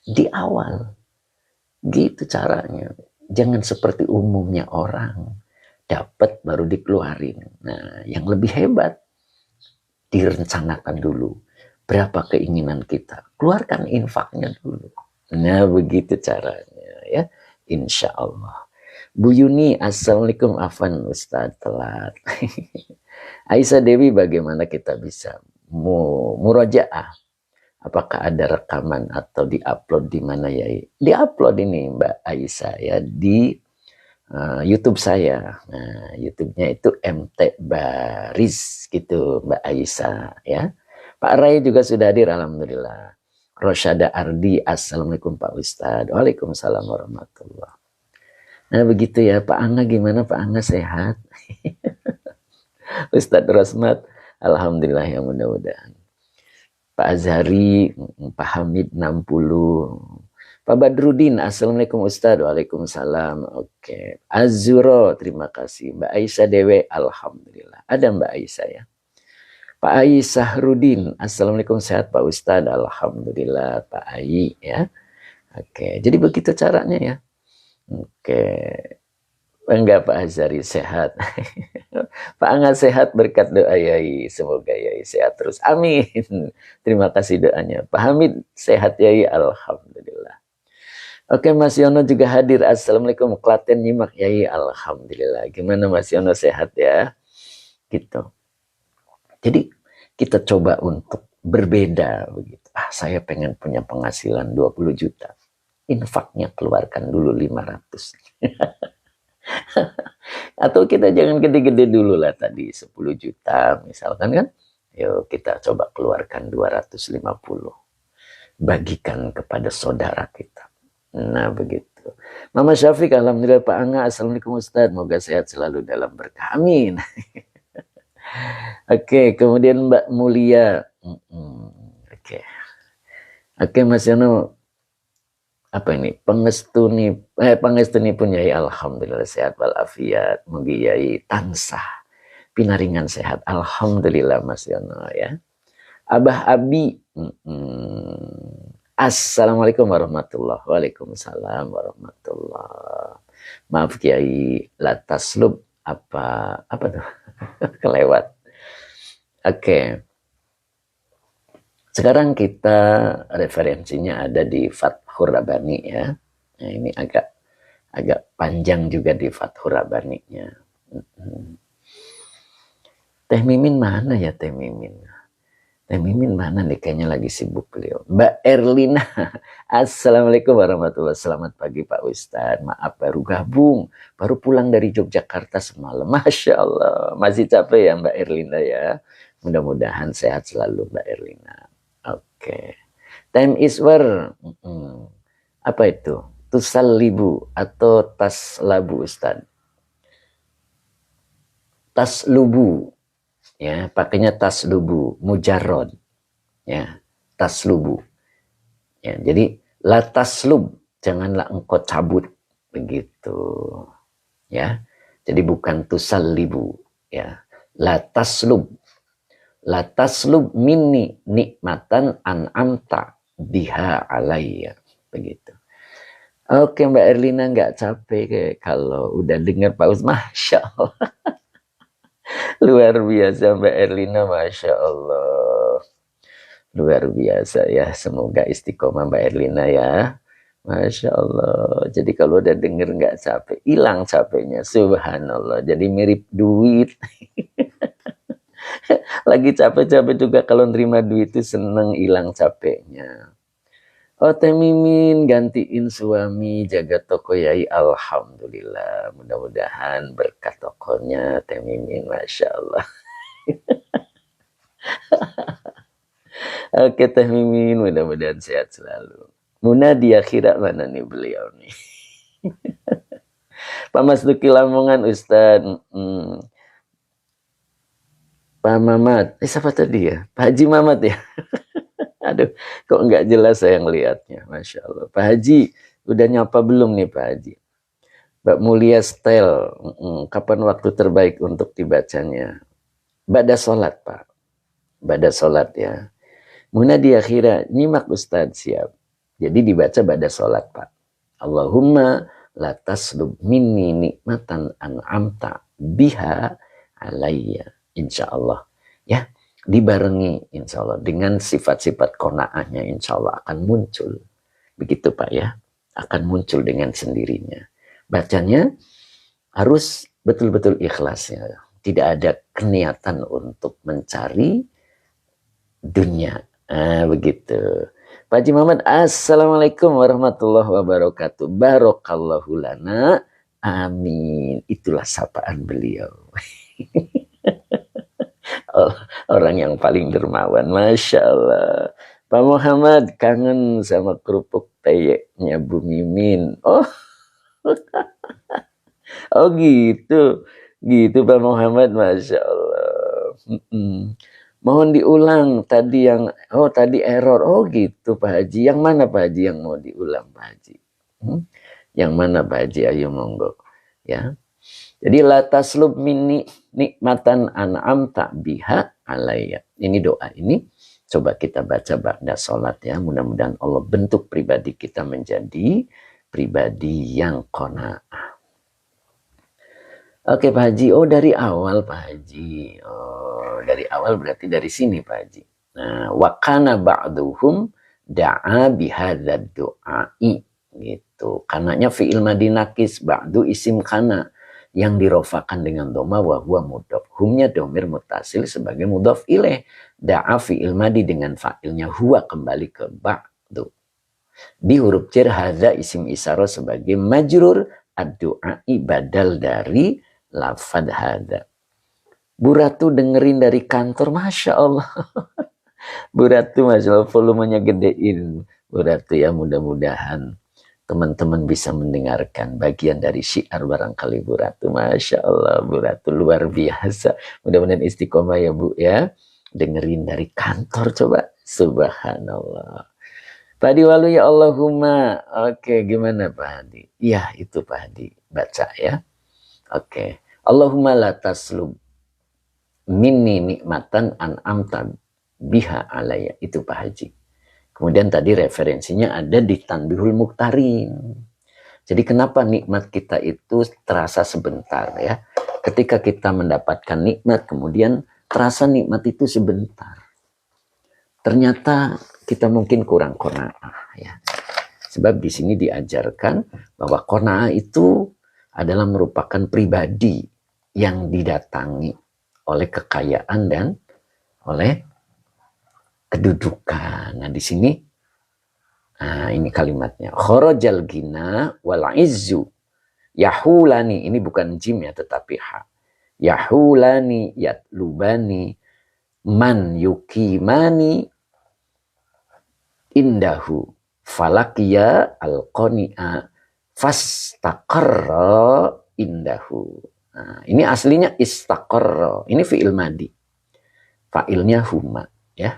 di awal. Gitu caranya. Jangan seperti umumnya orang. Dapat baru dikeluarin. Nah, yang lebih hebat, direncanakan dulu. Berapa keinginan kita. Keluarkan infaknya dulu. Nah, begitu caranya ya. Insya Allah. Bu Yuni, Assalamualaikum. Afan Ustaz, telat. Aisyah Dewi, bagaimana kita bisa murajaah? Apakah ada rekaman atau diupload di mana ya? Diupload ini Mbak Aisyah ya di YouTube saya. Nah, YouTube-nya itu MT Baris gitu Mbak Aisyah ya. Pak Rai juga sudah hadir, alhamdulillah. Rosyada Ardi, Assalamualaikum Pak Ustadz. Waalaikumsalam warahmatullah. Nah begitu ya, Pak Angga gimana? Pak Angga sehat? Ustadz Rosmat, alhamdulillah ya, mudah-mudahan. Pak Azhari, Pak Hamid 60. Pak Badrudin, Assalamualaikum Ustadz. Waalaikumsalam. Oke. Azuro, terima kasih. Mbak Aisyah Dewe, alhamdulillah. Ada Mbak Aisyah ya. Pak Aisyah Rudin, Assalamualaikum, sehat Pak Ustadz. Alhamdulillah Pak Ai ya. Oke, jadi begitu caranya ya. Oke. Enggak Pak Azhari, sehat. Pak Angga sehat berkat doa Yai. Semoga Yai sehat terus. Amin. Terima kasih doanya. Pak Hamid sehat Yai. Alhamdulillah. Oke, Mas Yono juga hadir. Assalamualaikum. Klaten nyimak Yai. Alhamdulillah. Gimana Mas Yono, sehat ya? Gitu. Jadi kita coba untuk berbeda begitu. Saya pengen punya penghasilan 20 juta. Infaknya keluarkan dulu 500. Atau kita jangan gede-gede dulu lah tadi 10 juta misalkan kan. Yuk kita coba keluarkan 250. Bagikan kepada saudara kita. Nah begitu. Mama Syafiq, alhamdulillah Pak Angga. Assalamualaikum Ustadz. Moga sehat selalu dalam berkah. Amin. Oke, kemudian Mbak Mulia. Oke. Oke Mas Yono. apa ini pengestuni pun yai alhamdulillah sehat walafiat, mugi yai tansah pinaringan sehat alhamdulillah Mas Yono ya. Abah Abi, assalamualaikum warahmatullahi, waalaikumsalam warahmatullah. Maaf Kiai Lataslub apa tuh kelewat. Oke. Sekarang kita referensinya ada di Fathur Rabbani ya. Nah, ini agak panjang juga di Fathur Rabbani-nya. Teh Mimin mana ya Teh Mimin? Teh Mimin mana nih, kayaknya lagi sibuk beliau. Mbak Erlina, assalamualaikum warahmatullahi wabarakatuh. Selamat pagi Pak Ustadz. Maaf baru gabung, baru pulang dari Yogyakarta semalam. Masya Allah, masih capek ya Mbak Erlina ya. Mudah-mudahan sehat selalu Mbak Erlina. Oke. Time is war. Apa itu? Tusallibu atau taslabu Ustadz? Taslubu. Ya, pakainya taslubu, mujarrod. Ya, taslubu. Ya, jadi la taslub, janganlah engkau cabut begitu. Ya. Jadi bukan tusallibu, ya. La taslub. La taslub minni nikmatan an'amta biha alayya, begitu. Oke Mbak Erlina, nggak capek kalau udah dengar Pak Ustadz, Masya Allah. Luar biasa Mbak Erlina, Masya Allah. Luar biasa ya, semoga istiqomah Mbak Erlina ya. Masya Allah. Jadi kalau udah denger nggak capek, hilang capeknya. Subhanallah. Jadi mirip duit. Lagi capek-capek juga kalau nerima duit itu seneng hilang capeknya. Oh Teh Mimin gantiin suami jaga toko yai, alhamdulillah. Mudah-mudahan berkat tokonya Teh Mimin, Masya Allah. Oke Teh Mimin, mudah-mudahan sehat selalu. Muna di akhirat mana nih beliau nih? Pak Mas Duki Lamongan Ustadz. Pak Mamat, siapa tadi ya? Pak Haji Mamat ya? Aduh, kok nggak jelas saya ngelihatnya, Masya Allah. Pak Haji, udah nyapa belum nih Pak Haji? Mbak Mulia Style, kapan waktu terbaik untuk dibacanya? Bada sholat Pak, bada sholat ya. Muna di akhirat, nyimak Ustadz, siap. Jadi dibaca bada sholat Pak. Allahumma la taslub minni nikmatan an'amta biha alayya. Insya Allah ya, dibarengi insya Allah dengan sifat-sifat qanaahnya, insya Allah akan muncul. Begitu Pak ya, akan muncul dengan sendirinya. Bacanya harus betul-betul ikhlas ya. Tidak ada keniatan untuk mencari dunia. Begitu. Pak Haji Muhammad, assalamualaikum warahmatullahi wabarakatuh. Barokallahu lana. Amin. Itulah sapaan beliau. Orang yang paling dermawan, Masya Allah. Pak Muhammad kangen sama kerupuk teyeknya Bu Mimin. Oh, oh gitu, gitu Pak Muhammad, Masya Allah. Mohon diulang tadi yang, tadi error. Oh gitu Pak Haji. Yang mana Pak Haji yang mau diulang Pak Haji? Yang mana Pak Haji? Ayo monggo. Ya. Jadi la taslub minni nikmatan an'amta biha alayya. Ini doa ini coba kita baca ba'da sholat ya. Mudah-mudahan Allah bentuk pribadi kita menjadi pribadi yang qanaah. Oke Pak Haji, dari awal Pak Haji. Dari awal berarti dari sini Pak Haji. Nah, wa kana ba'duhum da'a bihadzal du'ai gitu. Kananya fi'il madi nakis, ba'du isim kana yang dirofakan dengan doma wa huwa mudhof. Humnya domir mutasil sebagai mudhof ilaih. Da'a fi'il madi dengan fa'ilnya huwa kembali ke ba'du. Di huruf jar hadza isim isyarah sebagai majrur, ad-du'ai badal dari lafad hadza. Bu Ratu dengerin dari kantor, Masya Allah. Bu Ratu, Masya Allah, volumenya gedein. Bu Ratu ya, mudah-mudahan teman-teman bisa mendengarkan bagian dari syiar barangkali Bu Ratu. Masya Allah, Bu Ratu luar biasa. Mudah-mudahan istiqomah ya Bu ya. Dengerin dari kantor coba. Subhanallah. Pak Hadi Walu ya Allahumma. Oke, gimana Pak Hadi? Iya, itu Pak Hadi. Baca ya. Oke. Allahumma la taslub minni nikmatan an'amta biha alaya. Itu Pak Haji. Kemudian tadi referensinya ada di Tanbihul Mukhtarin. Jadi kenapa nikmat kita itu terasa sebentar ya. Ketika kita mendapatkan nikmat, kemudian terasa nikmat itu sebentar. Ternyata kita mungkin kurang qanaah ya. Sebab di sini diajarkan bahwa qanaah itu adalah merupakan pribadi yang didatangi oleh kekayaan dan oleh kedudukan. Nah, di sini ini kalimatnya. Kharajal gina wal izzu yahulani. Ini bukan jim ya, tetapi ha. Yahulani yatlubani man yukimani indahu falakiya al-qani'a fastaqarra indahu. Nah, ini aslinya istaqarra. Ini fi'il madi. Fa'ilnya huma ya.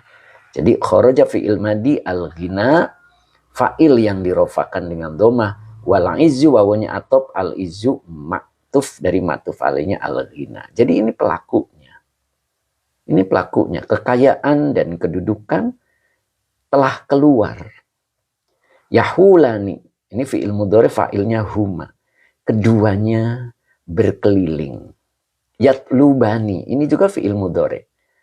Jadi kharaja fi'il madi al-ghina, fa'il yang dirofakan dengan dhamma, wal izzu wawanya atop, al izzu maktuf dari maktuf alainya al-ghina. Jadi ini pelakunya. Ini pelakunya. Kekayaan dan kedudukan telah keluar. Yahulani. Ini fi'il mudhari, fa'ilnya huma. Keduanya berkeliling. Yatlubani. Ini juga fi'il mudhari.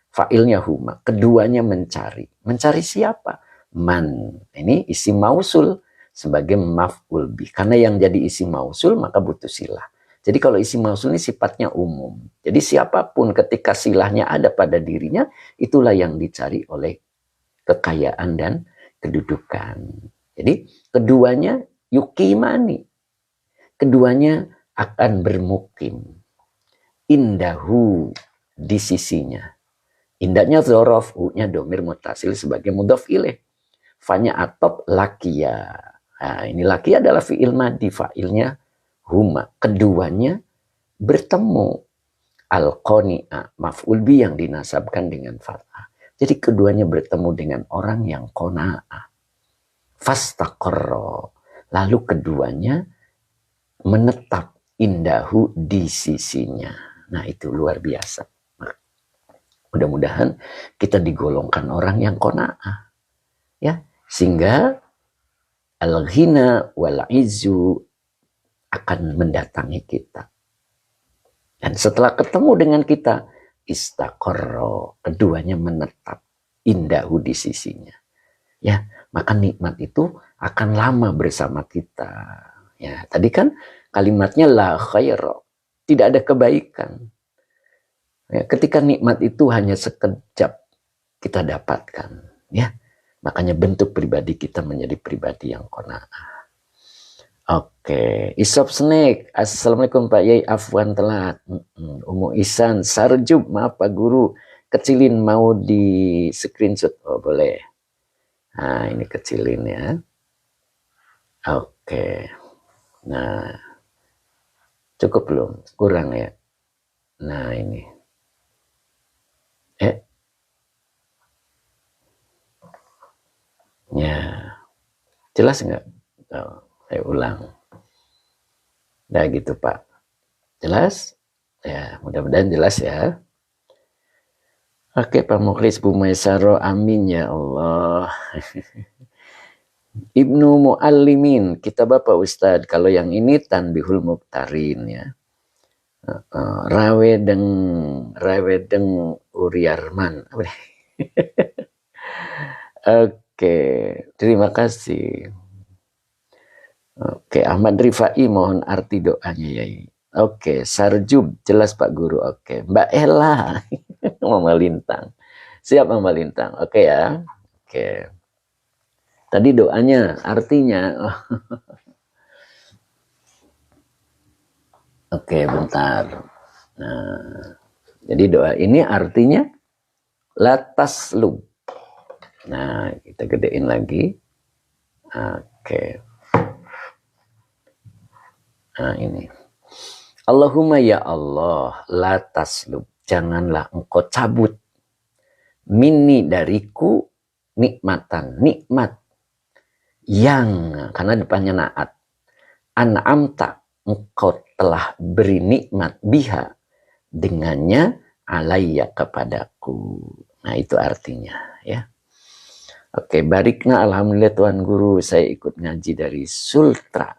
Fa'ilnya huma. Keduanya mencari. Mencari siapa? Man. Ini isim mausul sebagai maf'ul bih. Karena yang jadi isim mausul maka butuh silah. Jadi kalau isim mausul ini sifatnya umum. Jadi siapapun ketika silahnya ada pada dirinya, itulah yang dicari oleh kekayaan dan kedudukan. Jadi keduanya yukimani. Keduanya akan bermukim. Indahu, di sisinya. Indahnya dzorof, u-nya domir mutasil sebagai mudhof ilaih. Fa-nya atop lakiya. Nah, ini lakiya adalah fi'il madi, fa'ilnya huma. Keduanya bertemu. Al-qani'a, maf'ul bi yang dinasabkan dengan fathah. Jadi keduanya bertemu dengan orang yang qana'ah. Fastaqarra. Lalu keduanya menetap indahu di sisinya. Nah, itu luar biasa. Mudah-mudahan kita digolongkan orang yang qanaah. Ya, sehingga al-ghina wal izzu akan mendatangi kita. Dan setelah ketemu dengan kita, istaqarra, keduanya menetap indahu di sisinya. Ya, maka nikmat itu akan lama bersama kita. Ya, tadi kan kalimatnya la khaira, tidak ada kebaikan. Ya, ketika nikmat itu hanya sekejap kita dapatkan, ya, makanya bentuk pribadi kita menjadi pribadi yang qanaah. Oke, Isop Snake, assalamualaikum Pak Yai, afwan telat. Umu Isan, Sarjub, maaf Pak Guru, kecilin mau di screenshot, oh boleh. Nah ini kecilin ya. Oke, nah cukup belum? Kurang ya. Nah ini. Ya, jelas nggak? Oh, saya ulang. Nah gitu Pak. Jelas? Ya, mudah-mudahan jelas ya. Oke Pak Mukhlis Bu Maisaro, amin ya Allah. Ibnu Muallimin, kita Bapak Ustadz. Kalau yang ini Tanbihul Mukhtarin ya. Rawedeng Uriarman. Oke, terima kasih. Oke, Ahmad Rifai mohon arti doanya ya. Oke, Sarjub jelas Pak Guru. Oke, Mbak Ella Mama Lintang. Siap Mama Lintang. Oke ya. Oke. Tadi doanya artinya. Oke, bentar. Nah, jadi doa ini artinya lataslub. Nah, kita gedein lagi. Oke. Nah, ini. Allahumma ya Allah, la taslub. Janganlah engkau cabut. Minni dariku nikmatan, nikmat. yang, karena depannya naat, an'amta, engkau telah beri nikmat biha, dengannya, alayya, kepadaku. Nah itu artinya ya. Oke, barikna, alhamdulillah Tuan Guru, saya ikut ngaji dari Sultra.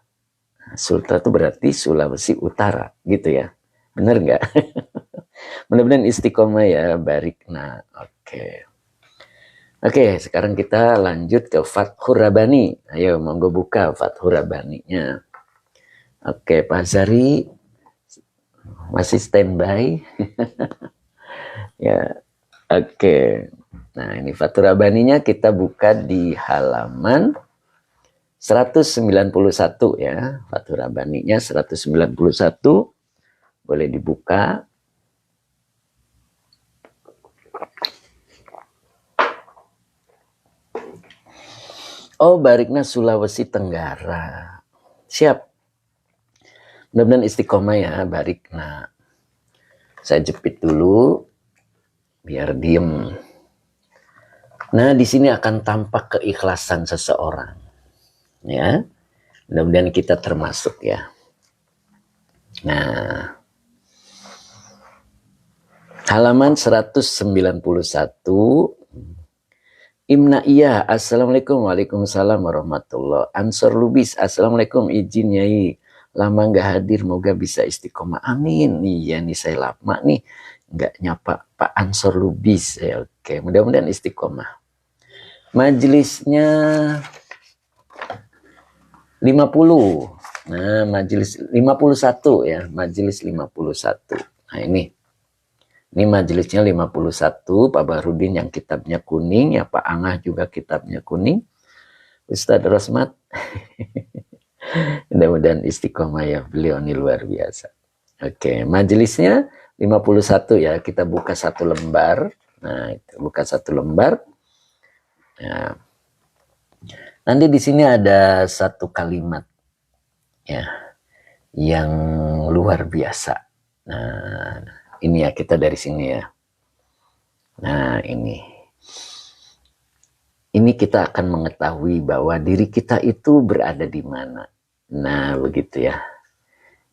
Sultra itu berarti Sulawesi Utara gitu ya, bener nggak? Mudah-mudahan istiqomah ya, barikna. Oke, sekarang kita lanjut ke Fathur Rabbani. Ayo, monggo buka Fathur Rabbaninya. Oke, Pak Zari masih standby. Ya, oke. Nah, ini Fathur Rabbaninya kita buka di halaman 191 ya. Fathur Rabbaninya 191. Boleh dibuka. Oh, barikna Sulawesi Tenggara. Siap. Mudah-mudahan istiqomah ya, barikna. Saya jepit dulu biar diem. Nah, di sini akan tampak keikhlasan seseorang. Ya. Mudah-mudahan kita termasuk ya. Nah, halaman 191. Imna iya, assalamualaikum, waalaikumsalam warahmatullah. Ansor Lubis, assalamualaikum, izin nyai. Lama nggak hadir, moga bisa istiqomah. Amin. Iya nih saya lama nih nggak nyapa Pak Ansor Lubis. Ya, oke, mudah-mudahan istiqomah. Majelisnya 50. Nah, majelis 51 ya, majelis 51. Nah, ini majelisnya 51, Pak Barudin yang kitabnya kuning, ya Pak Angah juga kitabnya kuning. Ustadz Rosmat. Mudah-mudahan istiqomah ya, beliau ini luar biasa. Oke, majelisnya 51 ya, kita buka satu lembar. Nah, itu buka satu lembar. Nah, nanti di sini ada satu kalimat ya yang luar biasa. Nah, ini ya kita dari sini ya. Nah, ini kita akan mengetahui bahwa diri kita itu berada di mana. Nah, begitu ya.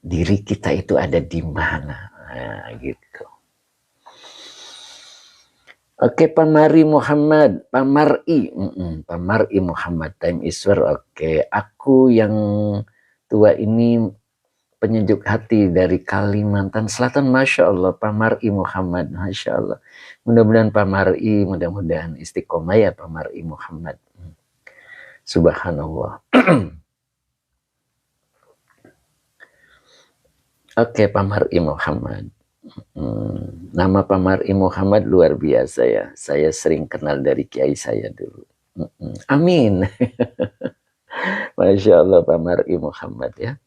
Diri kita itu ada di mana. Nah, gitu. Oke, Pamari Muhammad, Pamar'i Muhammad, time iswar. Oke, aku yang tua ini penyejuk hati dari Kalimantan Selatan. Masya Allah, Pamar'i Muhammad, Masya Allah. Mudah-mudahan Pamar'i, mudah-mudahan istiqomah ya Pamar'i Muhammad. Subhanallah. Oke, Pamar'i Muhammad. Nama Pamar'i Muhammad luar biasa ya. Saya sering kenal dari kiai saya dulu. Amin. Masya Allah, Pamar'i Muhammad ya.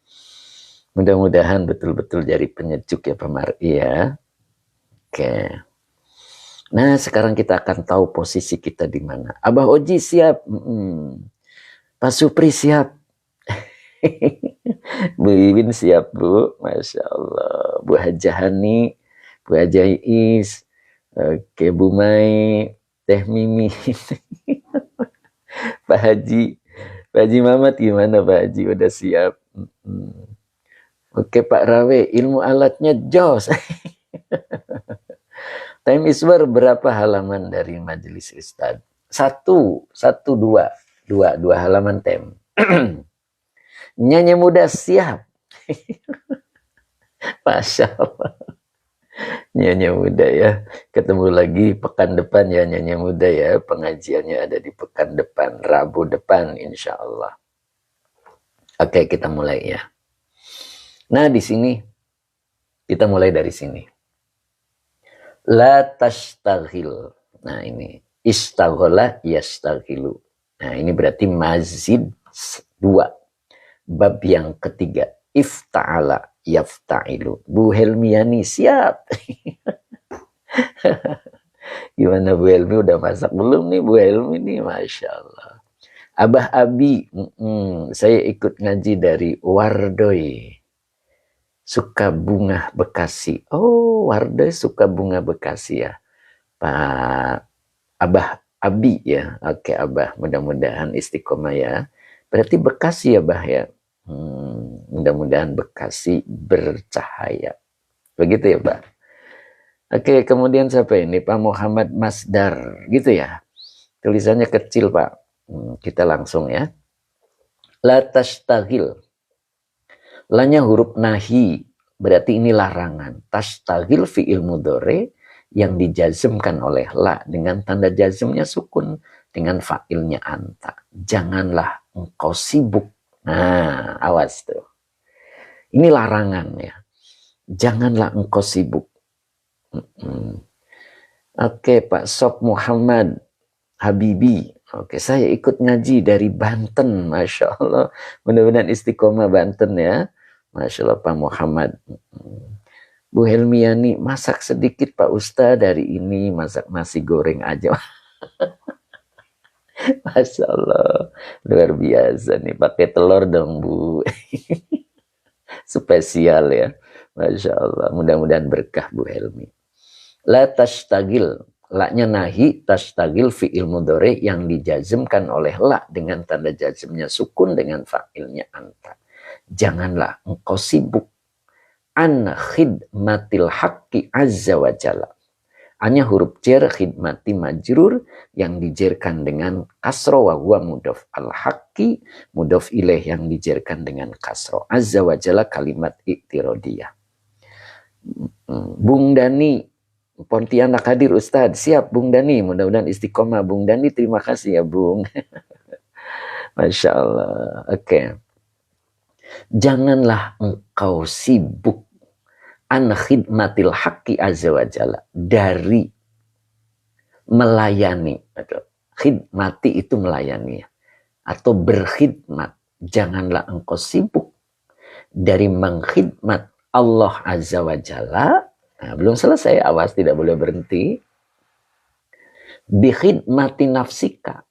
Mudah-mudahan betul-betul jadi penyejuk ya Pamar'i ya. Oke. Nah, sekarang kita akan tahu posisi kita di mana. Abah Oji siap. Pak Supri siap. Bu Iwin siap, Bu. Masya Allah. Bu Hajahani, Bu Hajais, oke, Bu Mai, Teh Mimi. Pak Haji Mamat gimana Pak Haji? Udah siap? Oke Pak Rawe, ilmu alatnya jos. Time iswar berapa halaman dari majelis Ustadz? Dua halaman tem. Nyanyi muda siap. Masya Allah. Nyanyi muda ya. Ketemu lagi pekan depan ya Nyanyi muda ya. Pengajiannya ada di pekan depan, Rabu depan insya Allah. Oke, kita mulai ya. Nah, di sini kita mulai dari sini. La tashtaghil. Nah, ini istaghola yastaghilu. Nah, ini berarti mazid 2. Bab yang ketiga, ifta'ala yafta'ilu. Bu Helmiani siap. Gimana Bu Helmi, udah masak belum nih Bu Helmi nih? Masya Allah. Abah Abi, saya ikut ngaji dari Wardoy, Sukabunga, Bekasi. Oh, Wardoy Sukabunga, Bekasi ya. Pak Abah Abi ya. Oke Abah, mudah-mudahan istiqomah ya. Berarti Bekasi ya, Bah ya. Mudah-mudahan Bekasi bercahaya. Begitu ya, Bah. Oke, kemudian siapa ini? Pak Muhammad Masdar, gitu ya. Tulisannya kecil, Pak. Kita langsung ya. La tashtagil. Lanya huruf nahi. Berarti ini larangan. Tashtagil fi'il mudhari yang dijazmkan oleh la dengan tanda jazmnya sukun. Dengan fa'ilnya anta. Janganlah engkau sibuk. Nah, awas tuh. Ini larangan ya. Janganlah engkau sibuk. Oke, Pak Sob Muhammad Habibi. Oke, saya ikut ngaji dari Banten. Masya Allah. Mudah-mudahan istiqomah Banten ya. Masya Allah Pak Muhammad. Bu Helmiani, masak sedikit Pak Ustaz dari ini. Masak nasi goreng aja. Masya Allah. Luar biasa nih. Pakai telur dong Bu. Spesial ya. Masya Allah. Mudah-mudahan berkah Bu Helmi. La tashtagil. La-nya nahi, tashtagil fi'il mudhari yang dijazmkan oleh la dengan tanda jazmnya sukun dengan fa'ilnya anta. Janganlah engkau sibuk an khidmatil haqqi azza wa jalla. Hanya huruf jar khidmati majrur yang dijerkan dengan kasro wa huwa mudhaf al haqqi mudhaf ilaih yang dijerkan dengan kasro. Azza wa jalla kalimat i'tiradiyah. Bung Dani Pontianak hadir Ustadz, siap Bung Dani, mudah-mudahan istiqomah Bung Dani, terima kasih ya Bung. Masya Allah, oke. Janganlah engkau sibuk an khidmatil haqqi azza wa jalla, dari melayani, khidmati itu melayani, atau berkhidmat. Janganlah engkau sibuk dari mengkhidmat Allah azza wa jalla. Nah, belum selesai, awas tidak boleh berhenti. Bikhidmati nafsika.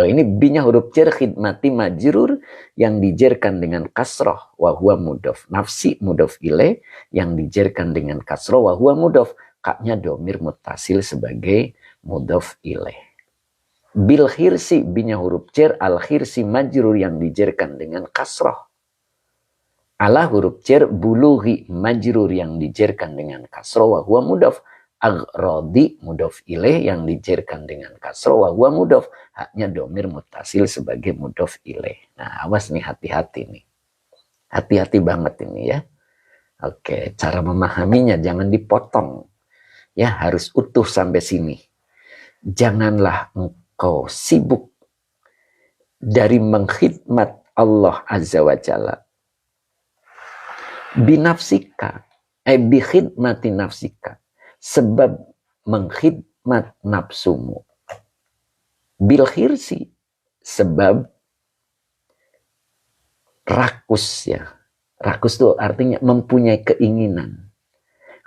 Ini binya huruf jar khidmati majrur yang dijerkan dengan kasroh wa huwa mudhaf. Nafsi mudhaf ilaih yang dijerkan dengan kasroh wa huwa mudhaf. Kaknya domir mutasil sebagai mudhaf ilaih. Bil khirsi binya huruf jar al khirsi majrur yang dijerkan dengan kasroh. Ala huruf jar bulughi majrur yang dijerkan dengan kasroh wa huwa mudhaf. Agrodi mudhaf ilaih yang dijerkan dengan kasroh wa huwa mudhaf. Haknya domir mutasil sebagai mudhaf ilaih. Nah, awas nih, hati-hati nih. Hati-hati banget ini ya. Oke, cara memahaminya jangan dipotong. Ya, harus utuh sampai sini. Janganlah engkau sibuk dari mengkhidmat Allah azza wa jalla. Binafsika, bikhidmati nafsika, sebab mengkhidmat nafsumu. Bil khirsi, sebab rakus ya. Rakus itu artinya mempunyai keinginan.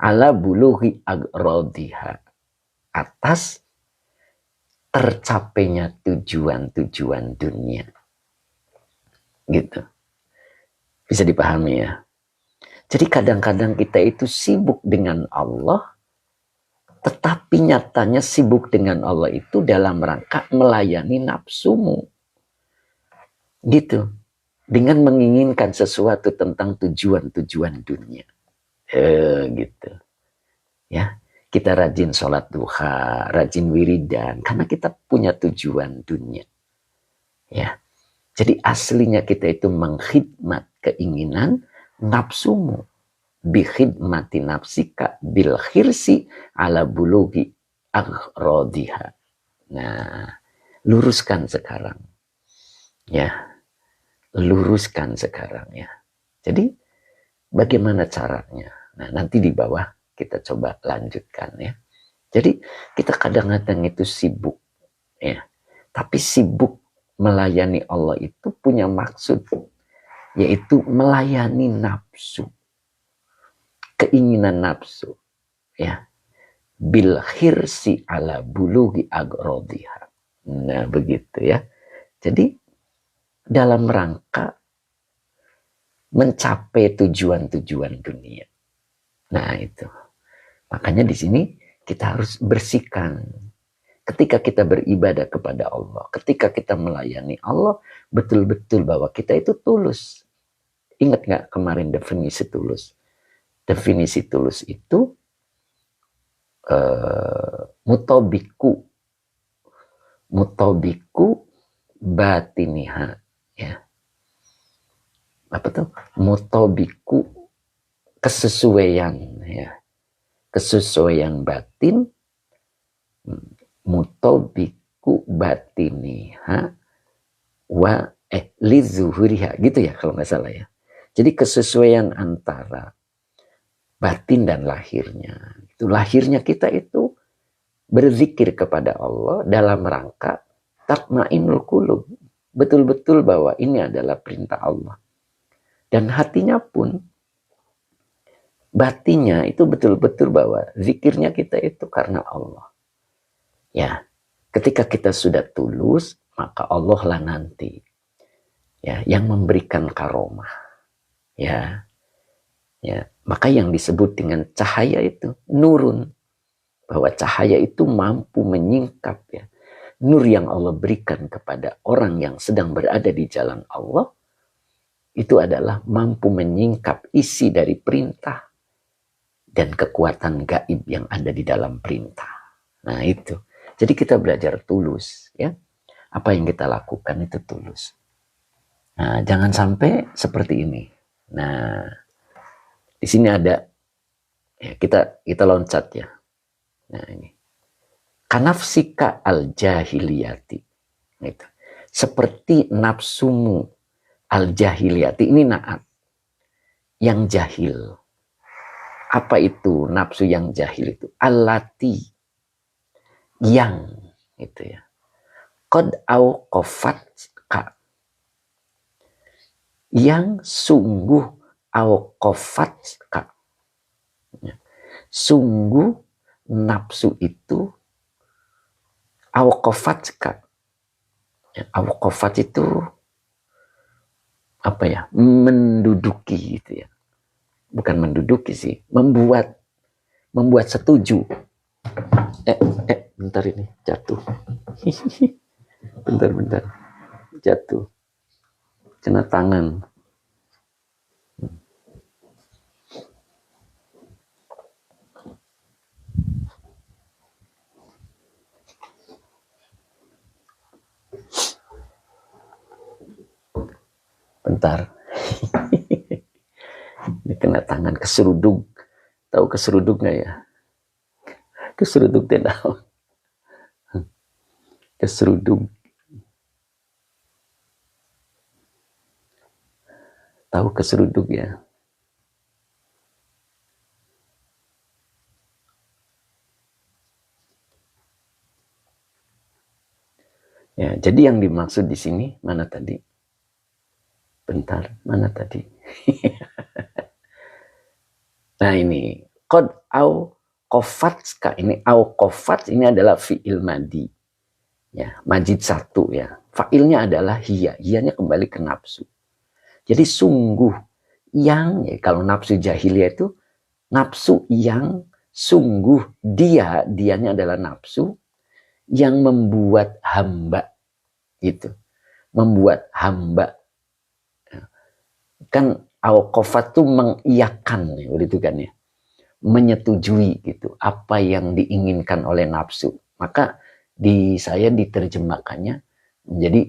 Ala bulughi agrodiha, atas tercapainya tujuan-tujuan dunia. Gitu. Bisa dipahami ya. Jadi kadang-kadang kita itu sibuk dengan Allah, tetapi nyatanya sibuk dengan Allah itu dalam rangka melayani nafsumu. Gitu. Dengan menginginkan sesuatu tentang tujuan-tujuan dunia. Gitu. Ya, kita rajin sholat duha, rajin wiridan, karena kita punya tujuan dunia. Ya. Jadi aslinya kita itu mengkhidmat keinginan nafsumu, bikhidmati nafsika bil khirsi ala bulughi agrodiha. Nah, luruskan sekarang. Ya, luruskan sekarang ya. Jadi, bagaimana caranya? Nah, nanti di bawah kita coba lanjutkan ya. Jadi, kita kadang-kadang itu sibuk ya. Tapi sibuk melayani Allah itu punya maksud, yaitu melayani nafsu, keinginan nafsu ya, bil khirsi ala bulughi agrodiha. Nah begitu ya. Jadi dalam rangka mencapai tujuan-tujuan dunia. Nah itu, makanya di sini kita harus bersihkan ketika kita beribadah kepada Allah, ketika kita melayani Allah, betul-betul bahwa kita itu tulus. Ingat nggak kemarin definisi tulus? Definisi tulus itu mutabiku batiniha, ya. Apa tuh? Mutabiku, kesesuaian, ya. Kesesuaian batin, mutabiku batiniha wa lizuhuriha, gitu ya kalau nggak salah ya. Jadi kesesuaian antara batin dan lahirnya. Itu lahirnya kita itu berzikir kepada Allah dalam rangka tatmainul qulub. Betul-betul bahwa ini adalah perintah Allah. Dan hatinya pun, batinnya itu betul-betul bahwa zikirnya kita itu karena Allah. Ya, ketika kita sudah tulus, maka Allah lah nanti ya yang memberikan karomah. Ya, ya, maka yang disebut dengan cahaya itu nurun, bahwa cahaya itu mampu menyingkap, ya. Nur yang Allah berikan kepada orang yang sedang berada di jalan Allah itu adalah mampu menyingkap isi dari perintah dan kekuatan gaib yang ada di dalam perintah. Nah itu, jadi kita belajar tulus, ya. Apa yang kita lakukan itu tulus. Nah, jangan sampai seperti ini. Nah, di sini ada, ya, kita loncat, ya. Nah ini, kanafsika al-jahiliyati, gitu. Seperti nafsumu al-jahiliyati, ini naat, yang jahil. Apa itu nafsu yang jahil itu? Allati, yang, itu ya. Qad auqafatka, yang sungguh auqafatka. Sungguh nafsu itu auqafatka. Ya, auqafat itu apa ya? Menduduki, gitu ya. Bukan menduduki sih, membuat setuju. Bentar ini jatuh. bentar jatuh, kena tangan. Bentar. Ini kena tangan, keseruduk. Tahu keseruduk nggak ya? Keseruduk tidak. Keseruduk. Tahu keseruduk ya? Ya, jadi yang dimaksud di sini mana tadi? Bentar, mana tadi? Nah ini, qad au qafatska, ini au qafat ini adalah fi'il madi. Ya, majid satu ya. Fa'ilnya adalah hiya, hiyanya kembali ke nafsu. Jadi sungguh yang, ya, kalau nafsu jahiliyah itu nafsu yang sungguh dianya adalah nafsu yang membuat hamba, gitu. Membuat hamba. Kan auqafat itu mengiyakan, begitu kan ya, menyetujui gitu apa yang diinginkan oleh nafsu. Maka di saya diterjemahkannya menjadi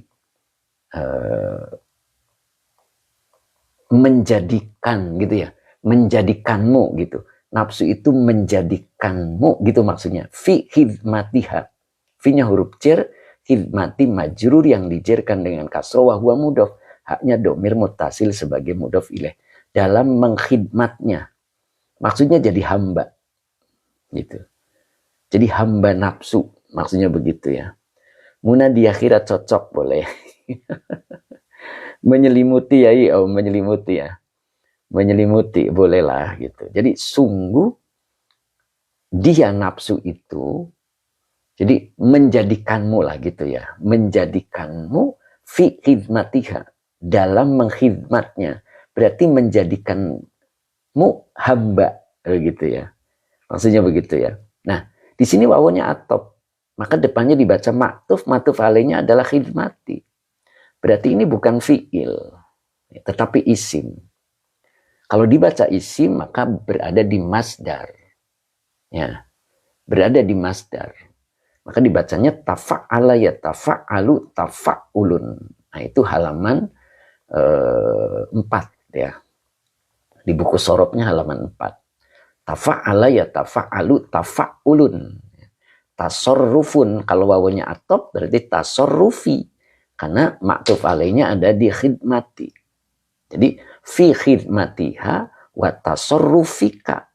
menjadikan, gitu ya, menjadikanmu, gitu. Nafsu itu menjadikanmu, gitu maksudnya. Fi hidmatiha, fi-nya huruf jar, hidmati majrur yang dijerkan dengan kasroh wa huwa mudhof. Haknya domir mutasil sebagai mudhof ilaih. Dalam mengkhidmatnya. Maksudnya jadi hamba. Gitu. Jadi hamba nafsu. Maksudnya begitu ya. Muna di akhirat cocok boleh. Menyelimuti ya. Oh, menyelimuti ya. Menyelimuti bolehlah gitu. Jadi sungguh dia nafsu itu. Jadi menjadikanmu lah gitu ya. Menjadikanmu fi khidmatiha. Dalam mengkhidmatnya. Berarti menjadikanmu hamba, gitu ya. Maksudnya begitu ya. Nah, di sini wawunya atop. maka depannya dibaca maktuf, maktuf alaihnya adalah khidmati. Berarti ini bukan fi'il, tetapi isim. Kalau dibaca isim, maka berada di masdar. Ya, berada di masdar. Maka dibacanya tafa'ala ya tafa'alu tafa'ulun. Nah, itu halaman 4 ya. Di buku sorobnya halaman 4. Tafa'ala ya tafa'alu tafa'ulun. Tasorrufun, kalau wawunya atop berarti tasorrufi. Karena maktuf alaihnya ada di khidmati. Jadi fi khidmatiha wa tasorrufika.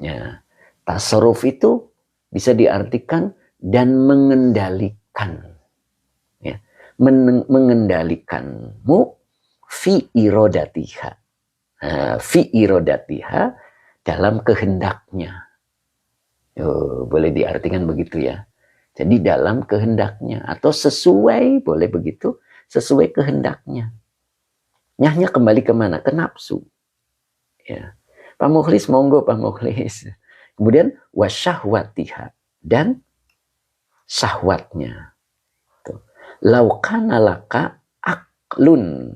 Ya, tasorruf itu bisa diartikan dan mengendalikan. Ya, mengendalikanmu fi irodatiha. Fi irodatiha dalam kehendaknya. Boleh diartikan begitu ya. Jadi dalam kehendaknya atau sesuai, boleh begitu, sesuai kehendaknya. Nyahnya kembali kemana? Ke nafsu. Ya. Pak Mukhlis, monggo Pak Mukhlis. Kemudian wasyahwatiha dan syahwatnya. Laukana laka aklun.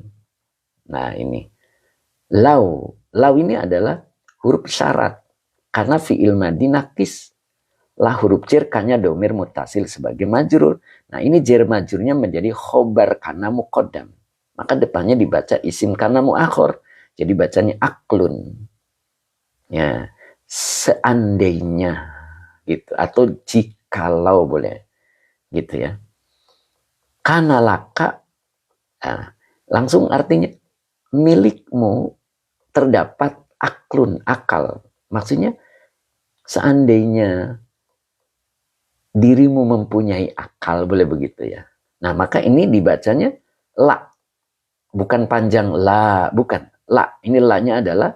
Nah ini. Lau ini adalah huruf syarat. Karena fi'il madi nakis. Lah huruf jar kanya domir mutasil sebagai majrur. Nah ini jar majrurnya menjadi khobar kana muqaddam. Maka depannya dibaca isim kana muakhor. Jadi bacanya aklun. Ya, seandainya gitu atau jikalau boleh gitu ya. Kana laka, nah, langsung artinya milikmu terdapat aklun, akal. Maksudnya seandainya dirimu mempunyai akal, boleh begitu ya. Nah maka ini dibacanya la, bukan panjang la, bukan la. Ini la-nya adalah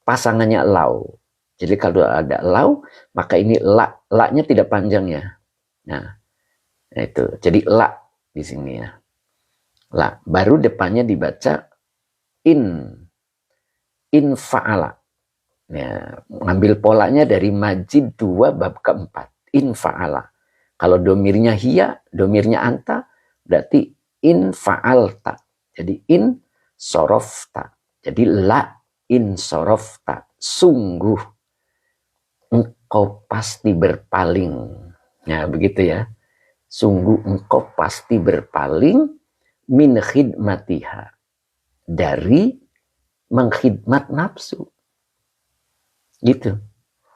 pasangannya lau. Jadi kalau ada lau, maka ini la-nya tidak panjang ya. Nah, itu. Jadi la di sini ya. La. Baru depannya dibaca in fa'ala. Ya, ngambil polanya dari Majid 2 bab keempat. In fa'ala. Kalau domirnya hiya, domirnya anta, berarti in fa'alta. Jadi in sorofta. Jadi la in sorofta, sungguh engkau pasti berpaling. Ya begitu ya. Sungguh engkau pasti berpaling min khidmatiha, dari mengkhidmat nafsu. Gitu.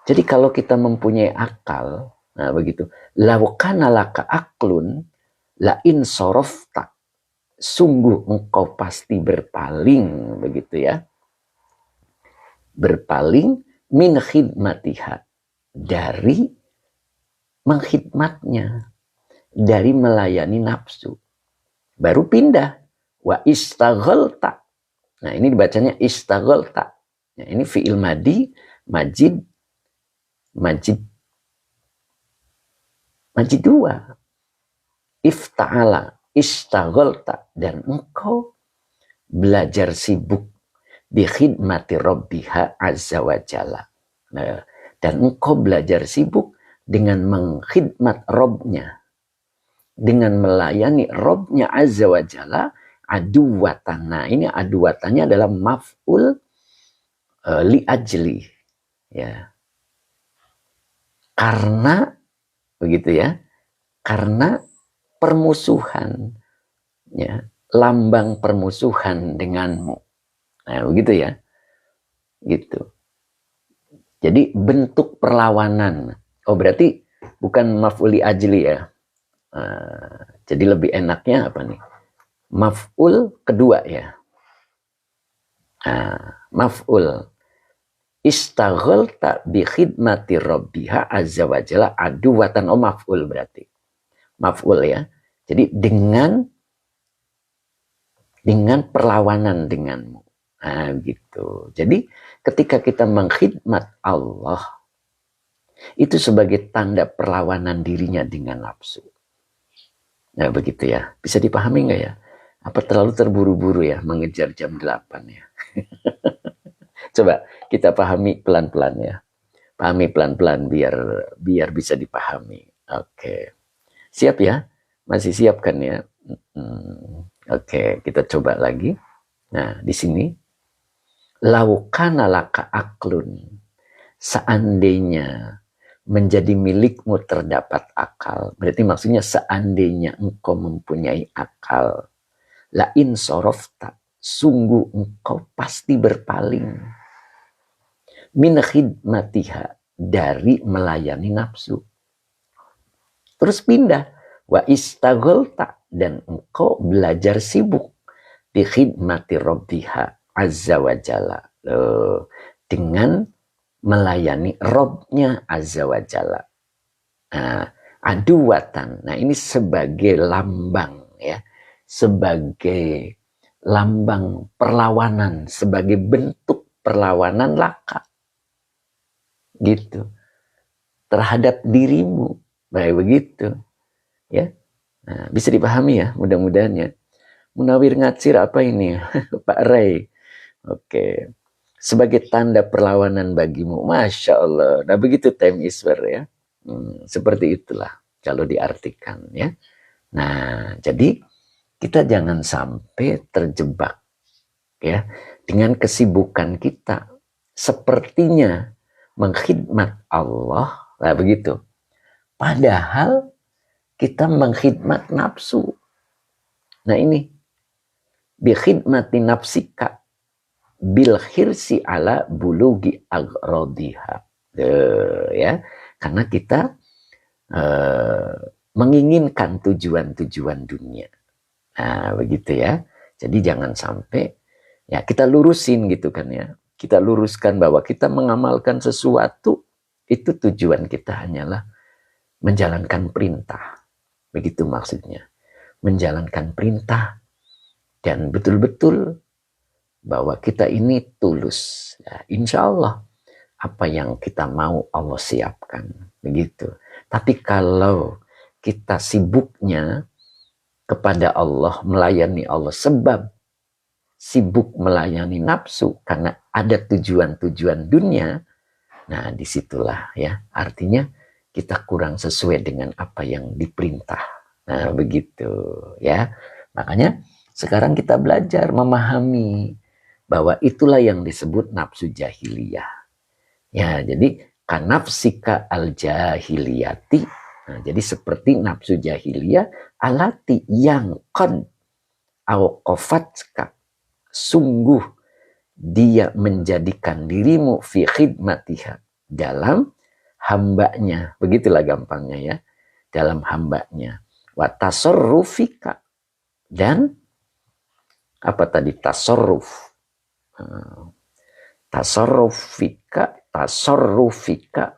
Jadi kalau kita mempunyai akal, nah begitu. Lawakana laka aklun la in sorofta, sungguh engkau pasti berpaling, begitu ya. Berpaling min khidmatiha, dari mengkhidmatnya, dari melayani nafsu. Baru pindah wa istaghalta. Nah ini dibacanya istaghalta. Nah, ini fi'il madi majid 2. Ifta'ala istaghalta, dan engkau belajar sibuk bi khidmati rabbiha azza wa jalla. Nah, dan engkau belajar sibuk dengan mengkhidmat Robnya, dengan melayani Robnya azza wa jalla, aduwatan. Nah ini aduwatannya adalah maf'ul li ajli, ya, karena begitu ya, karena permusuhan, ya, lambang permusuhan denganmu. Nah begitu ya, gitu. Jadi bentuk perlawanan. Oh berarti bukan maf'ul li ajli ya. Jadi lebih enaknya apa nih? Maf'ul kedua ya. Maf'ul istaghalta bi khidmati rabbiha azza wa jalla aduwatan. Oh maf'ul berarti. Maf'ul ya. Jadi dengan perlawanan denganmu. Nah gitu. Jadi ketika kita mengkhidmat Allah, itu sebagai tanda perlawanan dirinya dengan nafsu. Nah begitu ya. Bisa dipahami nggak ya? Apa terlalu terburu-buru ya mengejar jam 8 ya? Coba kita pahami pelan-pelan ya. Pahami pelan-pelan biar bisa dipahami. Oke. Siap ya? Masih siap kan ya? Oke, kita coba lagi. Nah, di sini laukana laka aklun, seandainya menjadi milikmu terdapat akal. Berarti maksudnya seandainya engkau mempunyai akal, la in sorofta, sungguh engkau pasti berpaling min khidmatiha, dari melayani nafsu. Terus pindah, wa istagholta, dan engkau belajar sibuk di khidmati rabbiha azza wa jalla, dengan melayani Robnya azza wa jalla. Nah, aduwatan, nah ini sebagai lambang ya, sebagai lambang perlawanan, sebagai bentuk perlawanan laka gitu terhadap dirimu, kayak begitu ya. Nah, bisa dipahami ya, mudah-mudahan ya. Munawir Ngatsir apa ini? Pak Ray. Oke. Sebagai tanda perlawanan bagimu. Masya Allah. Nah begitu time iswer ya. Seperti itulah kalau diartikan ya. Nah jadi kita jangan sampai terjebak ya dengan kesibukan kita. Sepertinya mengkhidmat Allah. Nah begitu. Padahal kita mengkhidmat nafsu. Nah ini. Bikhidmati nafsika bil khirsi ala bulugi agrodiha. Ya, karena kita menginginkan tujuan-tujuan dunia. Nah, begitu ya. Jadi jangan sampai ya kita lurusin gitu kan ya. Kita luruskan bahwa kita mengamalkan sesuatu itu tujuan kita hanyalah menjalankan perintah. Begitu maksudnya. Menjalankan perintah dan betul-betul bahwa kita ini tulus. Ya, insya Allah apa yang kita mau Allah siapkan. Begitu. Tapi kalau kita sibuknya kepada Allah, melayani Allah, sebab sibuk melayani nafsu karena ada tujuan-tujuan dunia, nah disitulah ya, artinya kita kurang sesuai dengan apa yang diperintah. Nah begitu ya. Makanya sekarang kita belajar memahami bahwa itulah yang disebut nafsu jahiliyah. Ya, jadi kanafsika al-jahiliyati. Nah, jadi seperti nafsu jahiliyah alati yang kon awqafatka, sungguh dia menjadikan dirimu fi khidmatiha, dalam hambanya. Begitulah gampangnya ya. Dalam hambanya. Wa tasarrufika, dan apa tadi tasarruf? Tasarrufika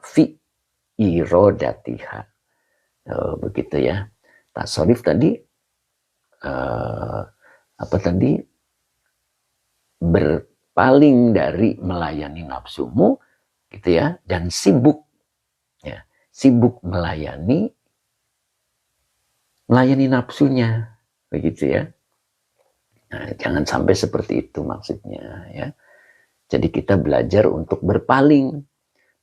fi irodatiha. Begitu ya. Tasarruf tadi apa tadi? Berpaling dari melayani nafsumu gitu ya, dan sibuk ya, sibuk melayani nafsunya, begitu ya. Nah, jangan sampai seperti itu maksudnya ya. Jadi kita belajar untuk berpaling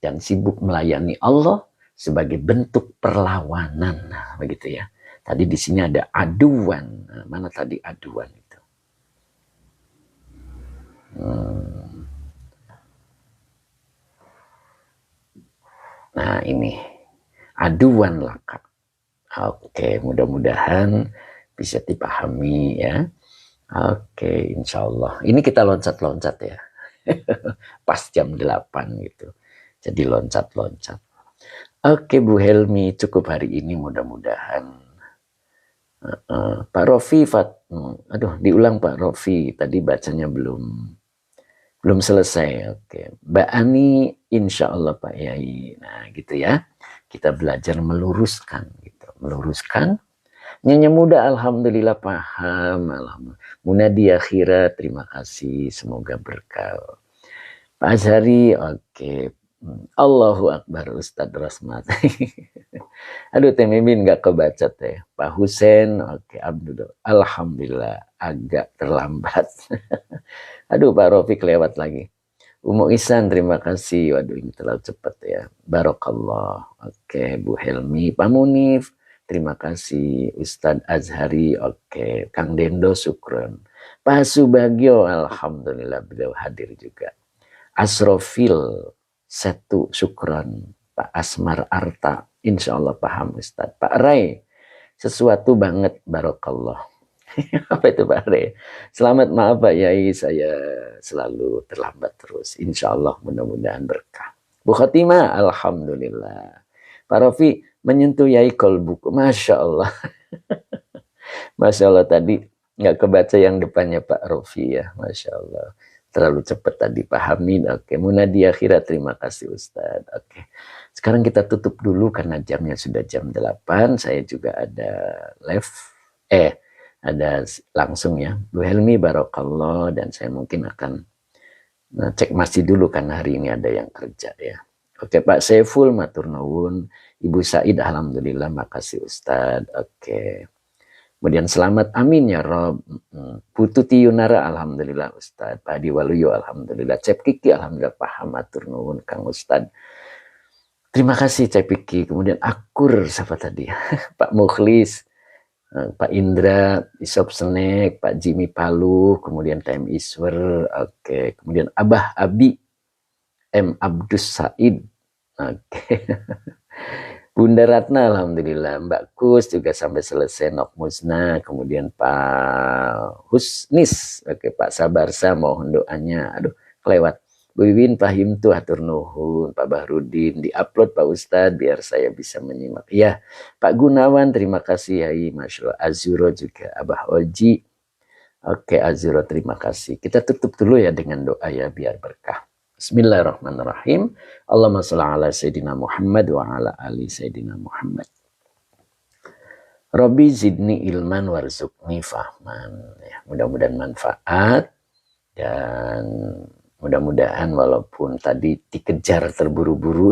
dan sibuk melayani Allah sebagai bentuk perlawanan. Nah, begitu ya. Tadi di sini ada aduan. Nah, mana tadi aduan itu? Nah, ini aduan laka. Oke, mudah-mudahan bisa dipahami ya. Oke, insya Allah. Ini kita loncat-loncat ya. Pas jam 8 gitu. Jadi loncat-loncat. Oke Bu Helmi, cukup hari ini mudah-mudahan. Pak Rofi, aduh diulang Pak Rofi. Tadi bacanya belum selesai. Oke, Mbak Ani, insya Allah Pak Yai. Nah gitu ya. Kita belajar meluruskan gitu. Meluruskan. Nyonya Muda, alhamdulillah paham. Alhamdulillah. Munadi akhirat, terima kasih. Semoga berkah. Pak Azhari, oke. Allahu Akbar, Ustadz Rosmat. Aduh, Teh Mimin gak kebaca teh. Pak Husen, oke. Abdul, alhamdulillah agak terlambat. Aduh, Pak Rofiq lewat lagi. Umu Ihsan, terima kasih. Waduh, ini terlalu cepat ya. Barokallah. Oke, Bu Helmi. Pak Munif, terima kasih. Ustadz Azhari, oke. Kang Dendo, syukron. Pak Subagio, alhamdulillah beliau hadir juga. Asrofil, Setu, syukron. Pak Asmar Arta, insya Allah paham Ustadz. Pak Ray, sesuatu banget, barokallah. Apa itu Pak Re? Selamat maaf Pak Yai, saya selalu terlambat terus. Insya Allah mudah-mudahan berkah. Bu Khotimah, alhamdulillah. Pak Rofi menyentuh Yai kolbuku, masya Allah. Masya Allah tadi nggak kebaca yang depannya Pak Rofi ya, masya Allah. Terlalu cepat tadi Pak Hamid. Oke, Munadi Akhirat, terima kasih Ustadz. Oke, sekarang kita tutup dulu karena jamnya sudah jam 8. Saya juga ada live. Ada langsung ya. Bu Helmi, barokallah, dan saya mungkin akan cek masih dulu karena hari ini ada yang kerja ya. Oke Pak Saiful, matur nuwun. Ibu Said, alhamdulillah, makasih Ustadz. Oke. Kemudian selamat, amin ya Rob. Pututi Yunara, alhamdulillah Ustadz. Pak Adi Waluyo, alhamdulillah. Cep Kiki, alhamdulillah, paham, matur nuwun Kang Ustadz. Terima kasih Cep Kiki. Kemudian Akur, siapa tadi? Pak Mukhlis. Pak Indra, Isop Snack, Pak Jimmy Palu, kemudian TM Iswer, oke, kemudian Abah Abi, M. Abdus Said, oke. Bunda Ratna, alhamdulillah, Mbak Kus juga sampai selesai, Nok Musna, kemudian Pak Husnis, oke, Pak Sabarsa, mohon doanya, aduh, kelewat. Bu Iwin, Pak Himtu, hatur nuhun, Pak Bahrudin, diupload Pak Ustadz biar saya bisa menyimak. Ya, Pak Gunawan, terima kasih Yai, Masya Allah. Azuro juga, Abah Oji. Oke, Azuro, terima kasih. Kita tutup dulu ya dengan doa ya, biar berkah. Bismillahirrahmanirrahim. Allahumma sholli ala Sayyidina Muhammad wa ala ali Sayyidina Muhammad. Robbi zidni ilman warzuqni fahman. Ya, mudah-mudahan manfaat dan mudah-mudahan walaupun tadi dikejar terburu-buru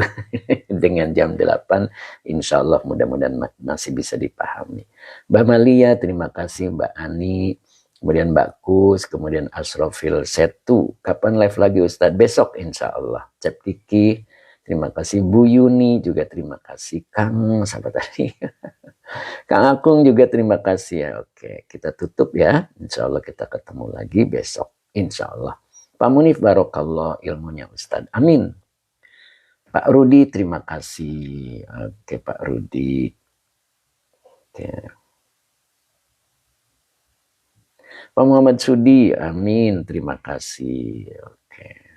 dengan jam 8, insya Allah mudah-mudahan masih bisa dipahami. Mbak Malia, terima kasih. Mbak Ani, kemudian Mbak Kus, kemudian Asrofil Setu. Kapan live lagi Ustadz? Besok insya Allah. Cep Kiki, terima kasih. Bu Yuni juga terima kasih. Kang, siapa tadi? Kang Akung juga terima kasih ya. Oke, kita tutup ya. Insya Allah kita ketemu lagi besok. Insya Allah. Pak Munif, barokallah ilmunya Ustadz. Amin. Pak Rudi, terima kasih. Oke, Pak Rudi. Oke. Pak Muhammad Sudi, amin. Terima kasih. Oke.